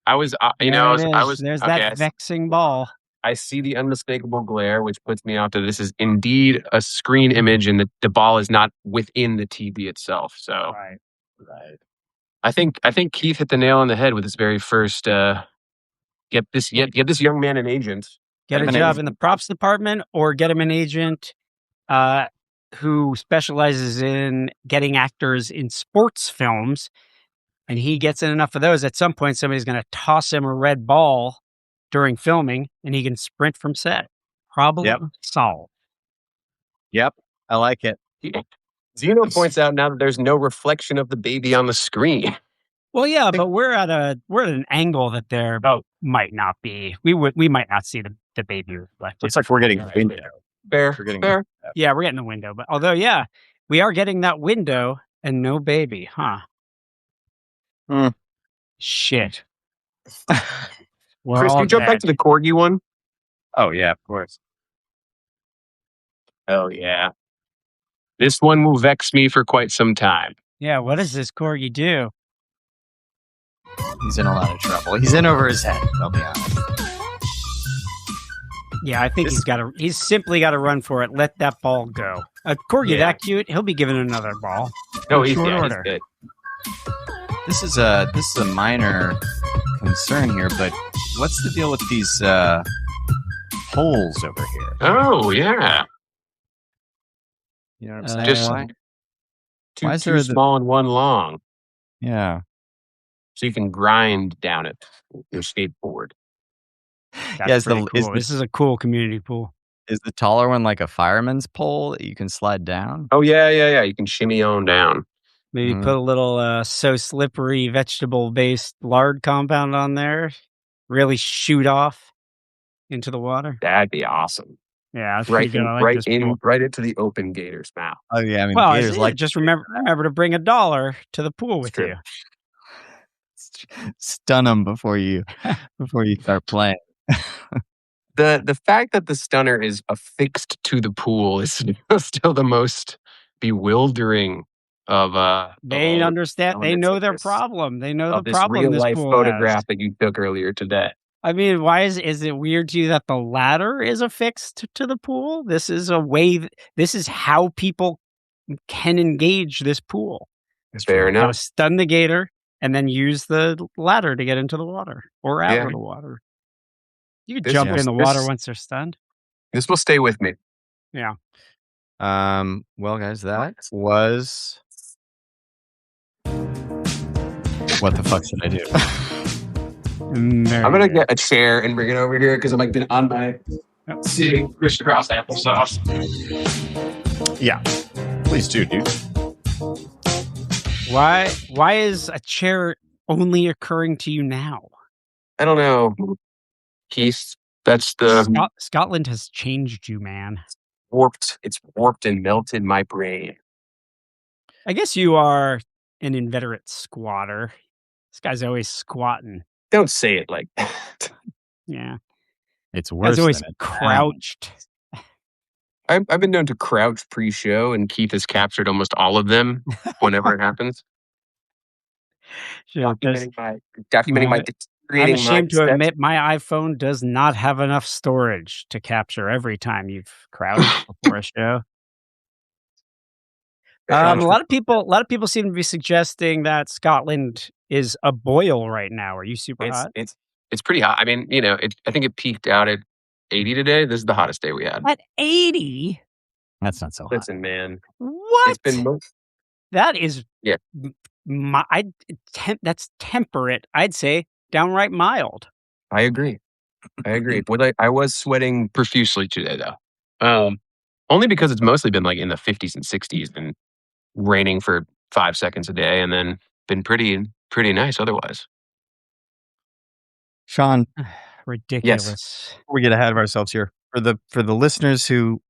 I was, There's okay, that vexing ball. I see the unmistakable glare, which puts me off to this is indeed a screen image, and the ball is not within the TV itself. So, right. I think Keith hit the nail on the head with his very first. Get this young man an agent. Get a job in the props department, or get him an agent who specializes in getting actors in sports films. And he gets in enough of those. At some point, somebody's going to toss him a red ball during filming, and he can sprint from set. Problem solved. Yep, I like it. Zeno points out now that there's no reflection of the baby on the screen. Well, yeah, but we're at an angle that there might not be. We might not see the baby reflected. Looks like we're getting the window. Fair. Yeah, we're getting the window. But although, yeah, we are getting that window and no baby, huh? Shit. Chris, can you jump back to the corgi one? Oh yeah, of course. Oh yeah. This one will vex me for quite some time. Yeah, what does this corgi do? He's in a lot of trouble. He's in over his head, I'll be honest. Yeah, I think he's simply got to run for it. Let that ball go. A corgi that cute, he'll be given another ball. No, he's good. This is a minor concern here, but what's the deal with these poles over here. Oh yeah, You know what I'm saying? just Why? two Why is there small and one long, Yeah. so you can grind down it with your skateboard. That's Yeah, is pretty the cool. This is a cool community pool. is the taller one like a fireman's pole that you can slide down? Oh yeah. You can shimmy on down. Maybe Mhm. put a little so slippery vegetable-based lard compound on there. Really shoot off into the water. That'd be awesome. Yeah, that's pretty good. I like this pool. Right into the open gator's mouth. Oh, yeah, I mean, Well, gators like just remember to bring $1 to the pool It's with true. you. stun them before you start playing. The fact that the stunner is affixed to the pool is still the most bewildering of They all understand. They elements know their problem. They know the of this problem real this life pool has. photograph that you took earlier today. I mean, why is it weird to you that the ladder is affixed to the pool? This is a way. This is how people can engage this pool. Fair Got to enough. stun the gator and then use the ladder to get into the water or out Yeah. of the water. You could This jump will- in the this- water once they're stunned. This will stay with me. Yeah. Well, guys, that was what the fuck should I do? I'm gonna get a chair and bring it over here because I'm like been on my sitting crisscross applesauce. Yeah, please do, dude. Why is a chair only occurring to you now? I don't know, Keith. That's the Scotland has changed you, man. warped. It's warped and melted my brain. I guess you are an inveterate squatter. This guy's always squatting. Don't say it like that. Yeah. It's Guy's worse always than it crouched. I've been known to crouch pre-show, and Keith has captured almost all of them whenever it happens. Sure, Documenting my I'm deteriorating ashamed to mindset. admit my iPhone does not have enough storage to capture every time you've crouched before a show. A lot of people seem to be suggesting that Scotland is a boil right now. Are you super hot? It's pretty hot. I mean, I think it peaked out at 80 today. This is the hottest day we had. At 80? That's not so hot. Listen, man, What? it's been That is Yeah. That's temperate. I'd say downright mild. I agree. I was sweating profusely today, though. Only because it's mostly been like in the 50s and 60s and raining for 5 seconds a day, and then been pretty nice otherwise. Sean, Ridiculous. before we get ahead of ourselves here, for the listeners who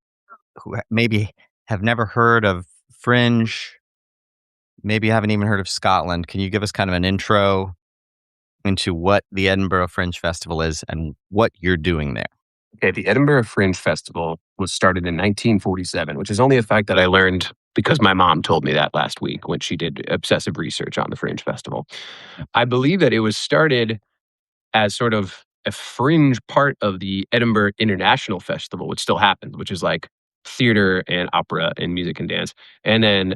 maybe have never heard of Fringe, maybe haven't even heard of Scotland, can you give us kind of an intro into what the Edinburgh Fringe Festival is and what you're doing there? Okay, the Edinburgh Fringe Festival was started in 1947, which is only a fact that I learned because my mom told me that last week when she did obsessive research on the Fringe Festival. I believe that it was started as sort of a fringe part of the Edinburgh International Festival, which still happens, which is like theater and opera and music and dance. And then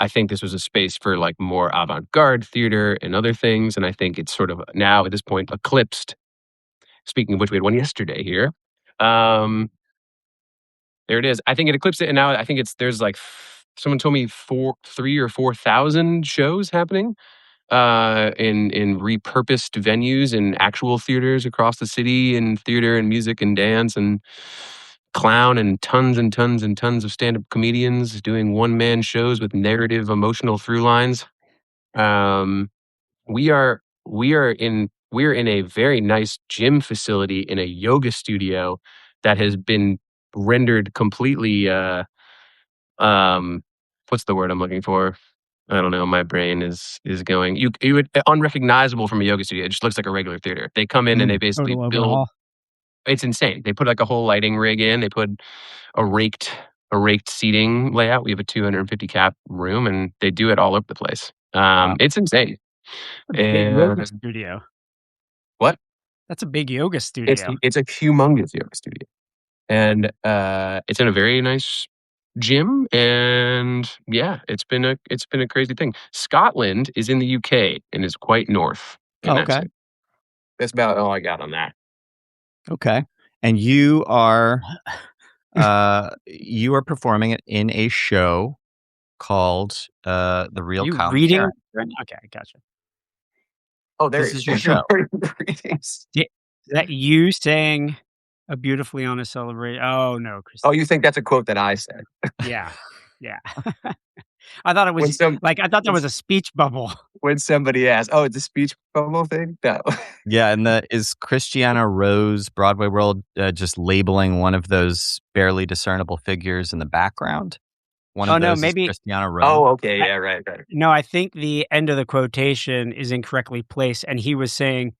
I think this was a space for like more avant-garde theater and other things. And I think it's sort of now at this point eclipsed. Speaking of which, we had one yesterday here. There it is. I think it eclipsed it, and now I think there's like someone told me 3,000 or 4,000 shows happening in repurposed venues and actual theaters across the city, and theater and music and dance and clown and tons and tons and tons of stand-up comedians doing one-man shows with narrative, emotional through lines. We're in a very nice gym facility in a yoga studio that has been rendered completely what's the word I'm looking for? I don't know. My brain is going. You would unrecognizable from a yoga studio. It just looks like a regular theater. They come in and they basically Total build. overhaul. It's insane. They put like a whole lighting rig in. They put a raked seating layout. We have a 250 cap room, and they do it all over the place. It's insane. A big yoga And studio. what? That's a big yoga studio. It's a humongous yoga studio, and it's in a very nice gym. And yeah, it's been a crazy thing. Scotland is in the UK and is quite north. Oh, okay. That's about all I got on that. Okay. And you are performing it in a show called The Real You Kyle reading? McCarran. Okay, gotcha. Oh, there This he is your is. show. Greetings. Is that you saying a beautifully honest celebration? Oh no, Chris. Oh, you think that's a quote that I said? Yeah, yeah. I thought it When was some like I thought that when, was a speech bubble. when somebody asks, "Oh, it's a speech bubble thing?" No. Yeah, and is Christiana Rose, Broadway World, just labeling one of those barely discernible figures in the background? One Oh of no, those is maybe. Christiana Rose. Oh, okay. I, Yeah, right. no, I think the end of the quotation is incorrectly placed, and he was saying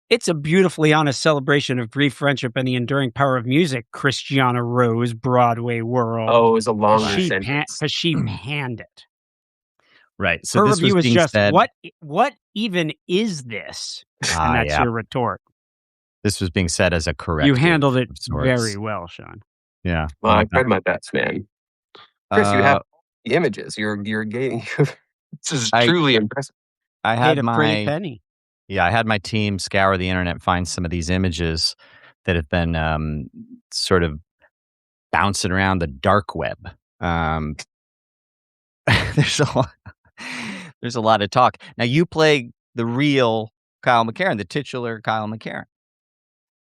it's a beautifully honest celebration of brief friendship and the enduring power of music. Christiana Rose, Broadway World, Oh, it was a longer Right. sentence. because she panned it. Right, so Her this was review is being just said what even is this? And that's yeah. your retort. This was being said as a You corrective handled it of very sorts. well, Sean. Yeah, Well, I I like that. tried my best, man. Chris, you have Uh, the images. You're gaining. This is I truly impressive. I Paid had a pretty my penny. I had my team scour the internet, find some of these images that have been, sort of bouncing around the dark web. Um, there's a lot there's a lot of talk. Now you play the real Kyle McCarran, the titular Kyle McCarran.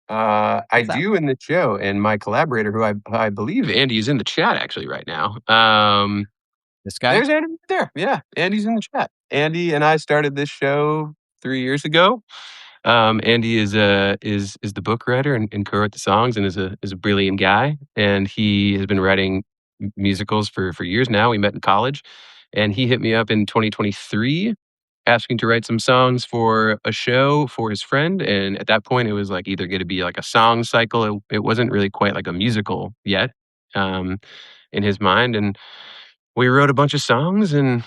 I What's that do like? in the show, and my collaborator, who I believe Andy is in the chat actually right now. This guy? There's Andy right there. Yeah, Andy's in the chat. Andy and I started this show 3 years ago. Andy is the book writer and co-wrote the songs and is a brilliant guy. And he has been writing musicals for years now. We met in college, and he hit me up in 2023 asking to write some songs for a show for his friend. And at that point, it was like either going to be like a song cycle. It wasn't really quite like a musical yet, um, in his mind. And we wrote a bunch of songs and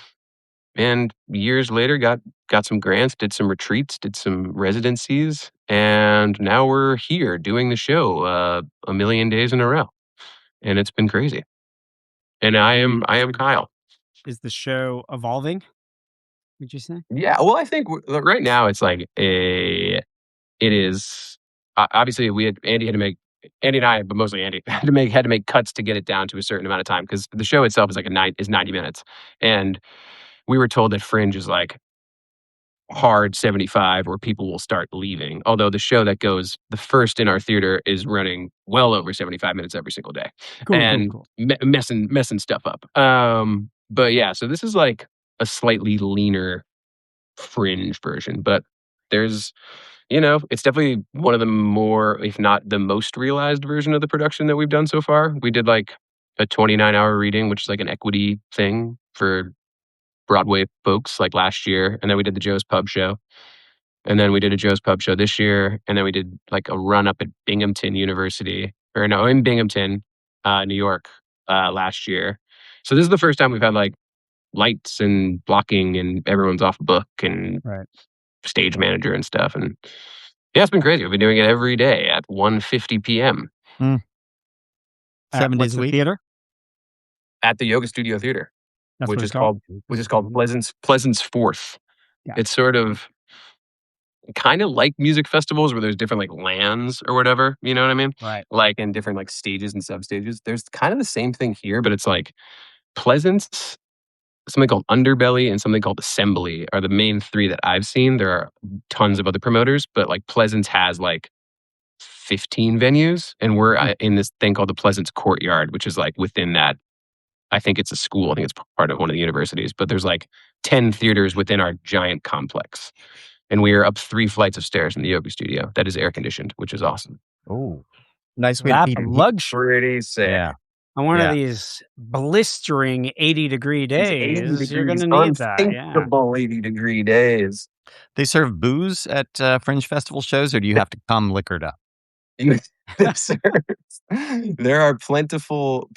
years later got some grants, did some retreats, did some residencies, and now we're here doing the show a million days in a row, and it's been crazy. And I am Kyle. Is the show evolving? Would you say? Yeah, well, I think right now it's like it is obviously we had Andy and I, but mostly Andy had to make cuts to get it down to a certain amount of time because the show itself is like 90 minutes, and we were told that Fringe is like hard 75 where people will start leaving. Although the show that goes the first in our theater is running well over 75 minutes every single day and Cool. messing stuff up. But yeah, so this is like a slightly leaner Fringe version, but there's it's definitely one of the more, if not the most realized version of the production that we've done so far. We did like a 29-hour reading, which is like an equity thing for Broadway folks like last year. And then we did the Joe's Pub show. And then we did a Joe's Pub show this year. And then we did like a run up at Binghamton University, or no, in Binghamton, New York, last year. So this is the first time we've had like lights and blocking and everyone's off book and Right. stage manager and stuff. And yeah, it's been crazy. We've been doing it every day at 1:50 p.m. 7 What's days a the week? theater? at the Yoga Studio Theater, That's which what is it's called. called Pleasance Fourth. Yeah. It's sort of kind of like music festivals where there's different like lands or whatever, you know what I mean? Right. Like in different like stages and substages. There's kind of the same thing here, but it's like Pleasance, something called Underbelly, and something called Assembly are the main three that I've seen. There are tons of other promoters, but like Pleasance has like 15 venues, and we're in this thing called the Pleasance Courtyard, which is like within that. I think it's a school. I think it's part of one of the universities, but there's like 10 theaters within our giant complex. And we are up 3 flights of stairs in the yoga studio that is air conditioned, which is awesome. Oh, nice way to That's keep a it heat. luxury. Pretty sick. Yeah. On one Yeah. of these blistering 80-degree It's 80 days, you're degrees, gonna need that. Yeah. unthinkable 80-degree days. They serve booze at, Fringe Festival shows, or do you have to come liquored up? There are plentiful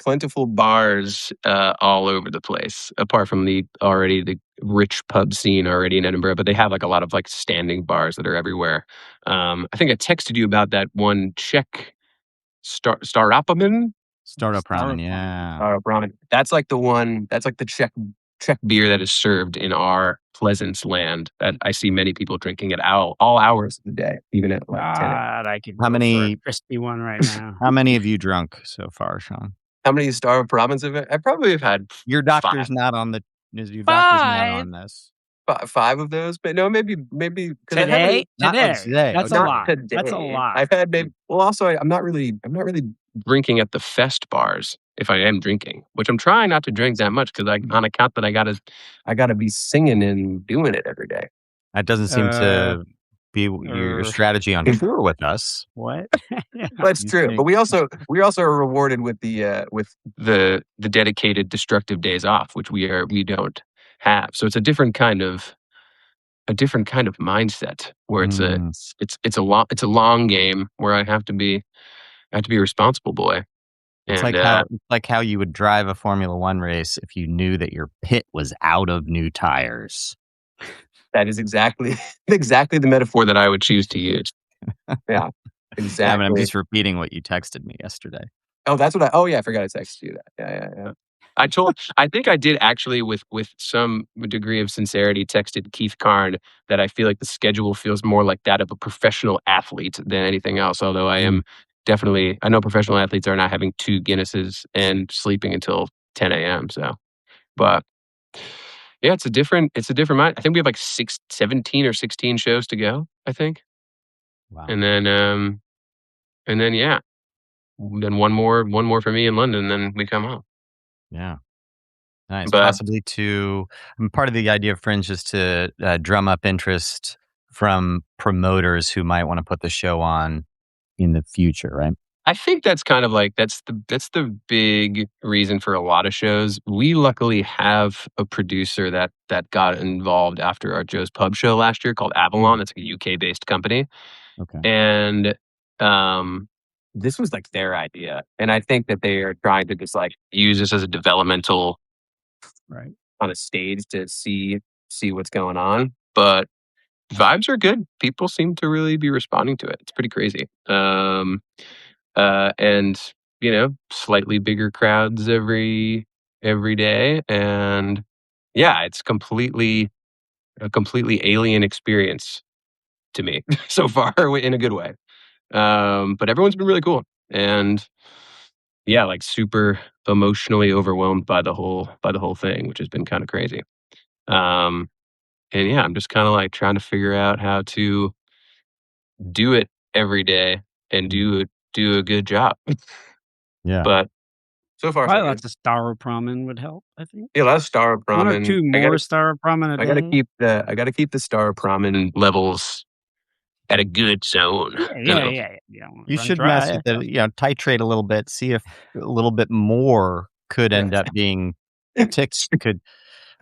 bars all over the place, apart from the rich pub scene already in Edinburgh. But they have like a lot of like standing bars that are everywhere. I think I texted you about that one Czech Staropramen. Startup ramen, Styrofoam. yeah. Ramen. That's like the one. That's like the Czech Czech beer that is served in our Pleasance land that I see many people drinking at all hours of the day, even at like 10 a.m. God, I could How go for a many crispy one right now. how many have you drunk so far, Sean? How many Star of Province have I probably have had Your five. doctor's not on the your doctor's not 5 on this. Five of those, but no, maybe because I haven't. today? Today. Oh, That's a Not lot. today. That's a today. lot. I've had maybe. Well, also, I'm not really drinking at the fest bars if I am drinking, which I'm trying not to drink that much because on account that I gotta be singing and doing it every day. That doesn't seem Uh, to be your er, strategy on tour with us. what? That's You true, think but we also are rewarded with the dedicated destructive days off, which we don't have. So it's a different kind of mindset where Mm. it's a long game where I have to be a responsible boy. It's And like how you would drive a Formula One race if you knew that your pit was out of new tires. that is exactly the metaphor that I would choose to use. Yeah, Yeah, I mean, I'm exactly. just repeating what you texted me yesterday. Oh, that's what I forgot I texted you that. Yeah. I think I did actually with some degree of sincerity texted Keith Karn that I feel like the schedule feels more like that of a professional athlete than anything else. Although I am definitely, I know professional athletes are not having 2 Guinnesses and sleeping until 10 a.m. So, but yeah, it's a different mind. I think we have like 17 or 16 shows to go, I think. Wow. And then yeah, then one more for me in London, then we come home. Yeah. Nice. But Possibly part of the idea of Fringe is to drum up interest from promoters who might want to put the show on in the future, right? I think that's kind of like that's the big reason for a lot of shows. We luckily have a producer that got involved after our Joe's Pub show last year called Avalon. It's a UK based company, Okay. and this was like their idea, and I think that they are trying to just like use this as a developmental Right. on a stage to see what's going on. But vibes are good. People seem to really be responding to it. It's pretty crazy. And slightly bigger crowds every day, and yeah, it's a completely alien experience to me so far in a good way. But everyone's been really cool, and yeah, like super emotionally overwhelmed by the whole thing, which has been kind of crazy. Um, and yeah, I'm just kind of like trying to figure out how to do it every day and do a good job. Yeah. But so far, so Probably good. lots of staropramen would help, I think. Yeah, a lot of star 1 or ramen. 2 more staropramen a I gotta day. keep the star ramen levels at a good zone. Yeah. You don't wanna You run should mess dry. with it, titrate a little bit, see if a little bit more could end up being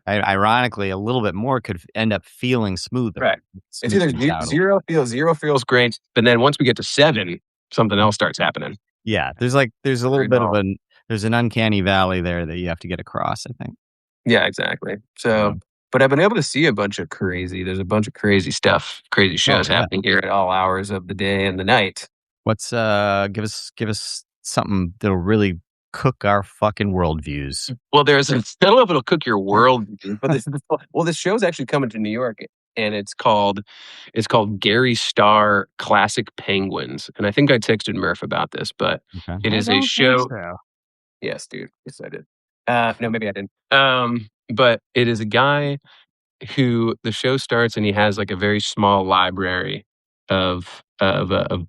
ironically, a little bit more could end up feeling smoother. Right. It's either Smoothens out a zero feels great, but then once we get to 7, something else starts happening. Yeah, there's a little bit of there's an uncanny valley there that you have to get across, I think. Yeah, exactly. So, but I've been able to see there's a bunch of crazy stuff, crazy shows happening here at all hours of the day and the night. What's give us something that'll really cook our fucking worldviews. Well, I don't know if it'll cook your world, but this show's actually coming to New York, and it's called Gary Starr Classic Penguins, and I think I texted Murph about this, but it is a show. So. Yes, dude. Yes, I did. No, maybe I didn't. But it is a guy who the show starts, and he has like a very small library of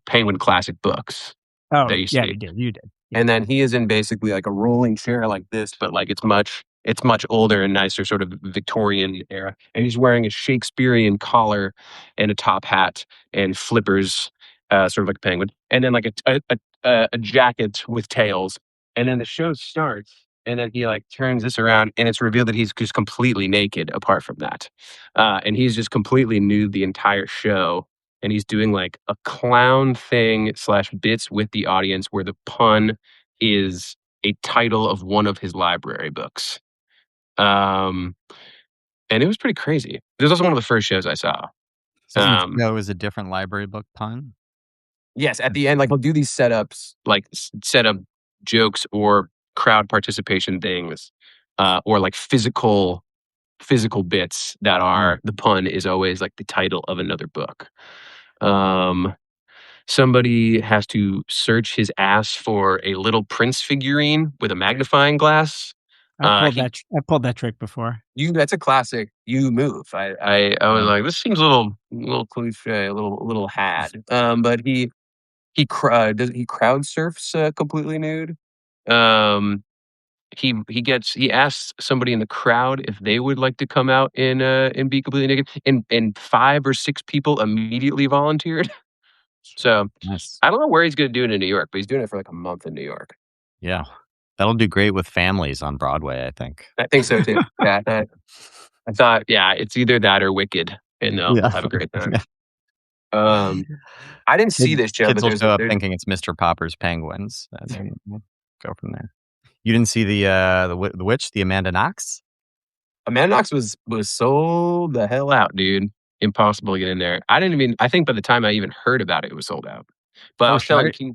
Penguin classic books. Oh, that you yeah, see. you did. And then he is in basically like a rolling chair like this, but like it's much older and nicer, sort of Victorian era. And he's wearing a Shakespearean collar and a top hat and flippers, sort of like a penguin, and then like a jacket with tails. And then the show starts, and then he like turns this around, and it's revealed that he's just completely naked. Apart from that, and he's just completely nude the entire show. And he's doing like a clown thing / bits with the audience where the pun is a title of one of his library books. And it was pretty crazy. This was also one of the first shows I saw. That was a different library book pun? Yes, at the end, like he'll do these setups, like setup jokes or crowd participation things, or like physical physical bits that are the pun is always like the title of another book. Somebody has to search his ass for a little Prince figurine with a magnifying glass. I pulled that trick before. That's a classic you move. I was like, this seems a little cliche, a little had. But he crowd surfs completely nude. He asks somebody in the crowd if they would like to come out and be completely naked, and 5 or 6 people immediately volunteered. So Nice. I don't know where he's gonna do it in New York, but he's doing it for like a month in New York. Yeah. That'll do great with families on Broadway, I think. I think so too. Yeah, I thought, yeah, it's either that or Wicked, and they'll Yeah. have a great time. Yeah. I didn't see this show, Kids but will there's show up thinking it's Mr. Popper's Penguins, and then we'll go from there. You didn't see the witch, the Amanda Knox? Amanda Knox was sold the hell out, dude. Impossible to get in there. I think by the time I even heard about it, it was sold out. But I Oh, was telling Keith,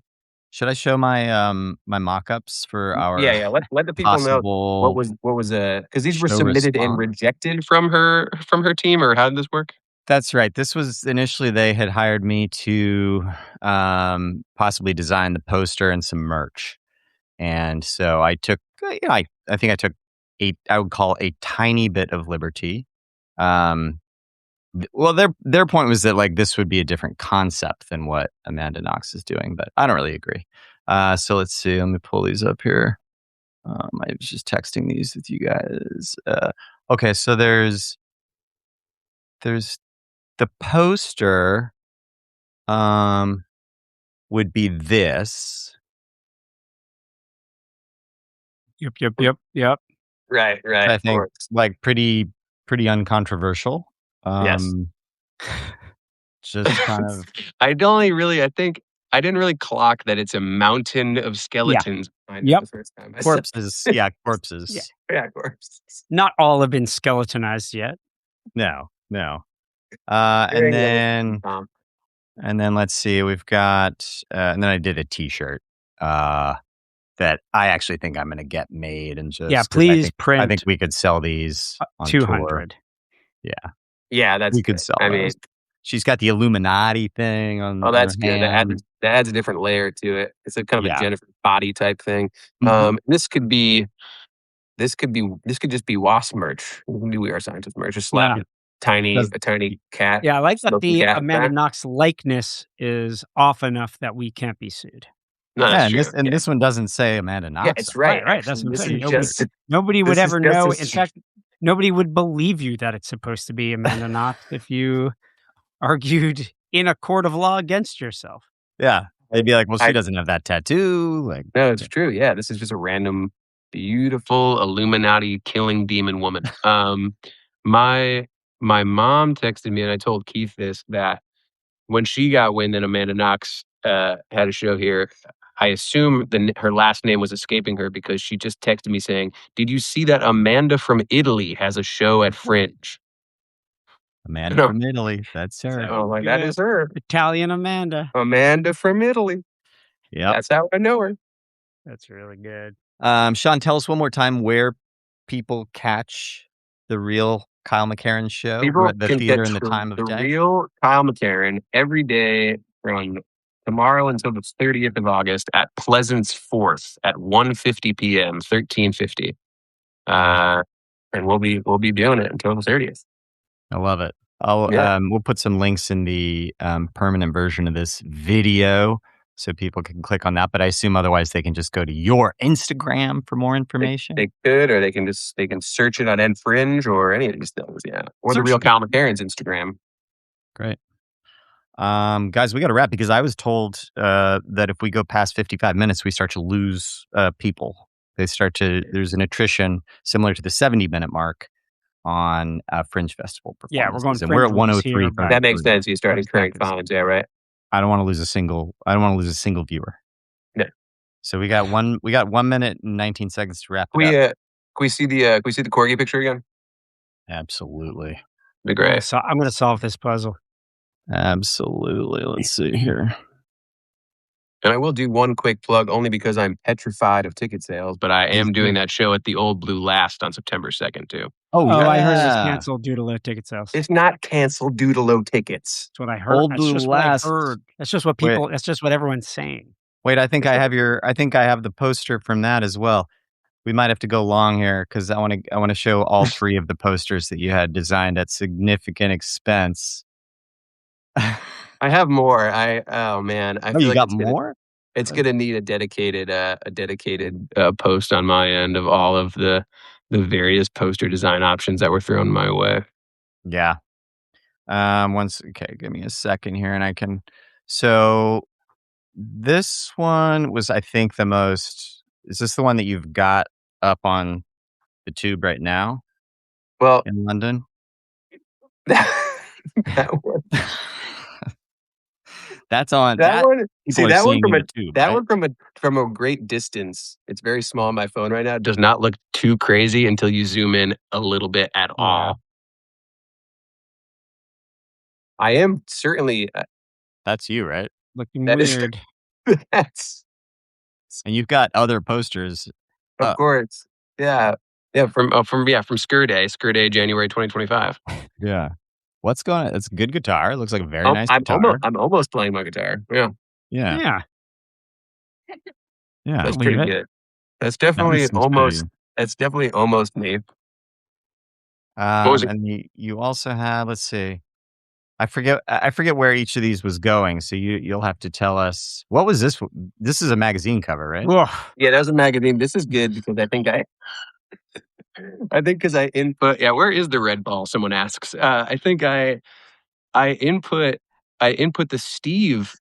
should I show my my mock-ups for our yeah. Let the people know possible what was because these were show submitted and response? rejected from her team, or how did this work? That's right. This was initially they had hired me to possibly design the poster and some merch. And so I took, I think I took I would call a tiny bit of liberty. Um, well, their point was that like this would be a different concept than what Amanda Knox is doing, but I don't really agree. So let's see. Let me pull these up here. I was just texting these with you guys. Okay, so there's the poster. Would be this. Yep. Right. I think like pretty uncontroversial. Yes. Just kind of I think I didn't really clock that it's a mountain of skeletons behind it Yep. the first time. corpses. Yeah, corpses. Yeah, corpses. Not all have been skeletonized yet. No. And then let's see. We've got and then I did a T-shirt that I actually think I'm going to get made and just Yeah, 'cause please I print think we could sell these on tour. 200. Yeah, that's We could good. sell I those. mean, She's got the Illuminati thing on oh, her that's good. hand. That adds a different layer to it. It's a kind of a Yeah. Jennifer body type thing. Mhm. This could just be wasp merch. We are scientist merch. Just slap Yeah. a tiny cat. Yeah, I like that smoking the cat Amanda back. Knox likeness is off enough that we can't be sued. No, Yeah, that's true. and this one doesn't say Amanda Knox. Yeah, it's right. Right. That's Actually, what I'm this saying. is just Nobody would this is ever just know. as In true. fact, nobody would believe you that it's supposed to be Amanda Knox if you argued in a court of law against yourself. Yeah. They'd be like, well, she doesn't have that tattoo. Like, No, it's true. Yeah, this is just a random, beautiful Illuminati killing demon woman. My mom texted me, and I told Keith this, that when she got wind that Amanda Knox had a show here, I assume her last name was escaping her because she just texted me saying, "Did you see that Amanda from Italy has a show at Fringe?" Amanda No. from Italy. That's her. So I'm like, that is her, Italian Amanda. Amanda from Italy. Yep. That's how I know her. That's really good. Sean, tell us one more time where people catch the real Kyle McCarran show, People the can theater catch and the time of the day. real Kyle McCarran every day from tomorrow until the 30th of August at Pleasance Fourth at 1:50 p.m. 1350. And we'll be doing it until the 30th. I love it. We'll put some links in the permanent version of this video so people can click on that. But I assume otherwise they can just go to your Instagram for more information. They could, or they can search it on Fringe or any of these things. Yeah, or the real Kyle McCarran's Instagram. Great. Guys, we got to wrap because I was told that if we go past 55 minutes, we start to lose people. There's an attrition similar to the 70-minute mark on Fringe Festival performances. Yeah, we're going and we're at Fringe 103. here, but That makes sense. You start incurring fines. Yeah, right. I don't want to lose a single viewer. No. So we got 1 minute and 19 seconds to wrap it up. Can we see the corgi picture again? Absolutely. Be great. So I'm going to solve this puzzle. Absolutely. Let's see here. And I will do one quick plug only because I'm petrified of ticket sales, but I Please am doing do. that show at the Old Blue Last on September 2nd too. Oh, Oh, I heard it was yeah. canceled due to low ticket sales. It's not canceled due to low tickets. That's what I heard. Old That's Blue just what I Last. heard. That's just what Wait. people. That's just what everyone's saying. Wait, I think I have the poster from that as well. We might have to go long here because I want to show all 3 of the posters that you had designed at significant expense. I have more. Oh man, I Oh, feel you like got more? it's gonna need a dedicated post on my end of all of the various poster design options that were thrown my way. Yeah. Okay, give me a second here and I can. So this one was, I think, the most. Is this the one that you've got up on the tube right now Well, in London? that one, That's on that that. one. See People are that one seeing in the tube, that right? one from a great distance. It's very small on my phone right now. It does not look too crazy until you zoom in a little bit at Yeah. all. I am certainly That's you, right? Looking that is weird. that's And you've got other posters of up. course. Yeah. Yeah, from Skur Day, January 2025. Yeah. What's going on? It's a good guitar. It looks like a very nice guitar. I'm almost playing my guitar. Yeah. Yeah. Yeah. Yeah. That's Believe pretty it. good. That's That one definitely seems pretty. almost me. What was it? And you also had, let's see. I forget where each of these was going, so you'll have to tell us. What was this? This is a magazine cover, right? Ugh. Yeah, that was a magazine. This is good because I think because I input. Yeah, where is the red ball? Someone asks. I think I input the Steve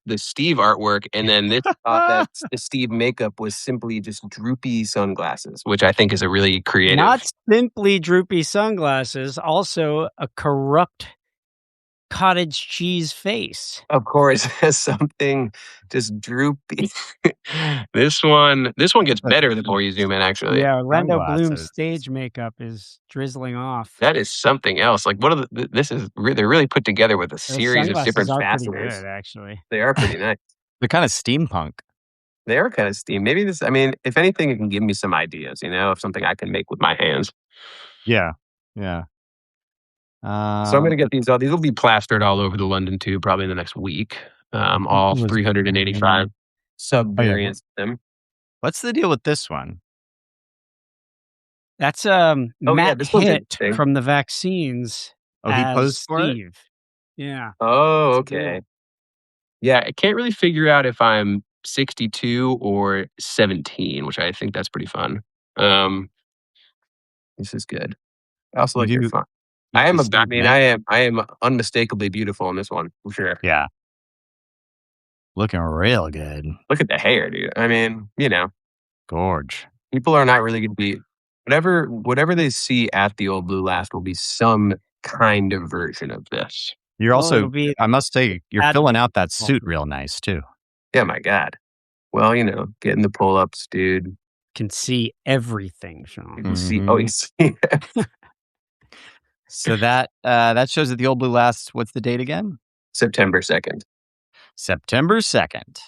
artwork, and then this thought that the Steve makeup was simply just droopy sunglasses, which I think is a really creative. Not simply droopy sunglasses, also a corrupt cottage cheese face. Of course, has something just droopy. This one gets better the more you zoom in. Actually, Yeah, Orlando Bloom's Sunglasses. stage makeup is drizzling off. that is something else. Like, what are this is they're really put together with a Those series of sunglasses different are pretty fasteners. good, actually. They are pretty nice. They're kind of steampunk. They are kind of steam. Maybe this. I mean, if anything, it can give me some ideas. Of something I can make with my hands. Yeah. Yeah. So I'm going to get these. These will be plastered all over the London tube probably in the next week. All 385 sub variants of them. What's the deal with this one? That's yeah, Matt this one's Hitt interesting. from the Vaccines. Oh, he as posed for it? Steve. Yeah. Oh, That's cool. okay. Yeah, I can't really figure out if I'm 62 or 17, which I think that's pretty fun. This is good. I also like your font. I am unmistakably beautiful in this one for sure. Yeah. Looking real good. Look at the hair, dude. I mean, Gorge. people are not really going to be whatever they see at the Old Blue Last will be some kind of version of this. You're Well, also, it'll be I must say, you're at- filling out that suit real nice too. Yeah, my God. Well, getting the pull-ups, dude. can see everything, Sean. You can see. Oh, you see. So that shows at the Old Blue Last. What's the date again? September 2nd. September 2nd.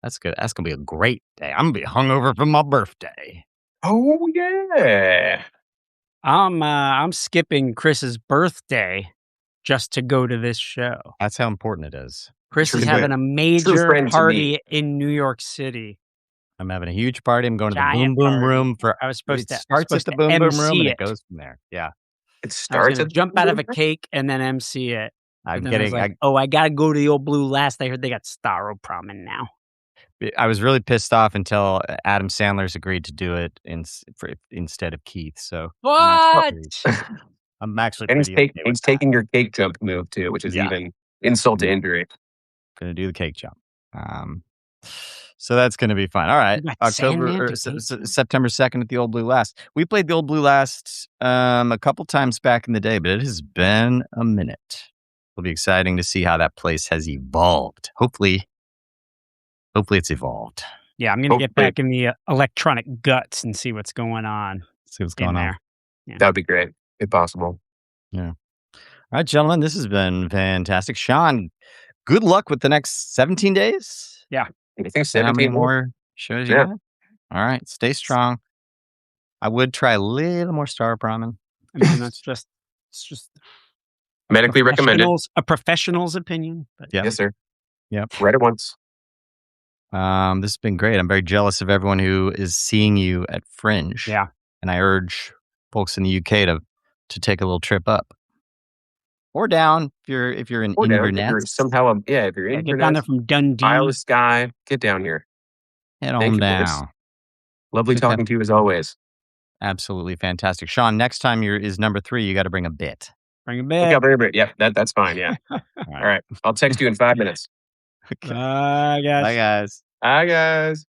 That's good. That's gonna be a great day. I'm gonna be hungover for my birthday. Oh yeah. I'm skipping Chris's birthday just to go to this show. That's how important it is. Chris True is having a major friend to me. party in New York City. I'm having a huge party. I'm going to the Giant Boom Boom party. Room for. I was supposed It to starts at supposed the to Boom Boom Room MC and it. it goes from there. Yeah. It I was starts gonna at jump out of a cake and then MC it. I'm But then I was getting. like, I gotta go to the Old Blue Last. I heard they got Staroprom in now. I was really pissed off until Adam Sandler's agreed to do it instead of Keith. So What? I'm actually And pretty okay with he's that. taking your cake jump move too, which is even insult to injury. Gonna do the cake jump. So that's gonna be fun. All right, You got October Sandman or to cake jump? September 2nd at the Old Blue Last. We played the Old Blue Last a couple times back in the day, but it has been a minute. It'll be exciting to see how that place has evolved. Hopefully it's evolved. Yeah, I'm gonna get Hopefully. back in the electronic guts and see what's going on See what's in going on. there. Yeah. That would be great, if possible. Yeah. All right, gentlemen, this has been fantastic. Sean, good luck with the next 17 days. Yeah. I think Is that how many 17 more. more shows you Yeah. got? All right, stay strong. I would try a little more star ramen. I mean, it's just Medically recommended. a professional's opinion. But Yeah. Yes, sir. Yep. Right at once. This has been great. I'm very jealous of everyone who is seeing you at Fringe. yeah, And I urge folks in the UK to take a little trip up or down if you're in Or down. If Inverness. you're somehow, if you're in get down there Inverness, from Dundee. Isle of Skye, get down here. Head Thank on you, boys. down. Lovely talking to you as always. Absolutely fantastic. Sean, next time is number 3, you got to bring a bit. Bring a Okay, bit. yeah, that's fine. Yeah. All right. I'll text you in 5 minutes. Okay. Bye, guys. Bye, guys. Bye, guys.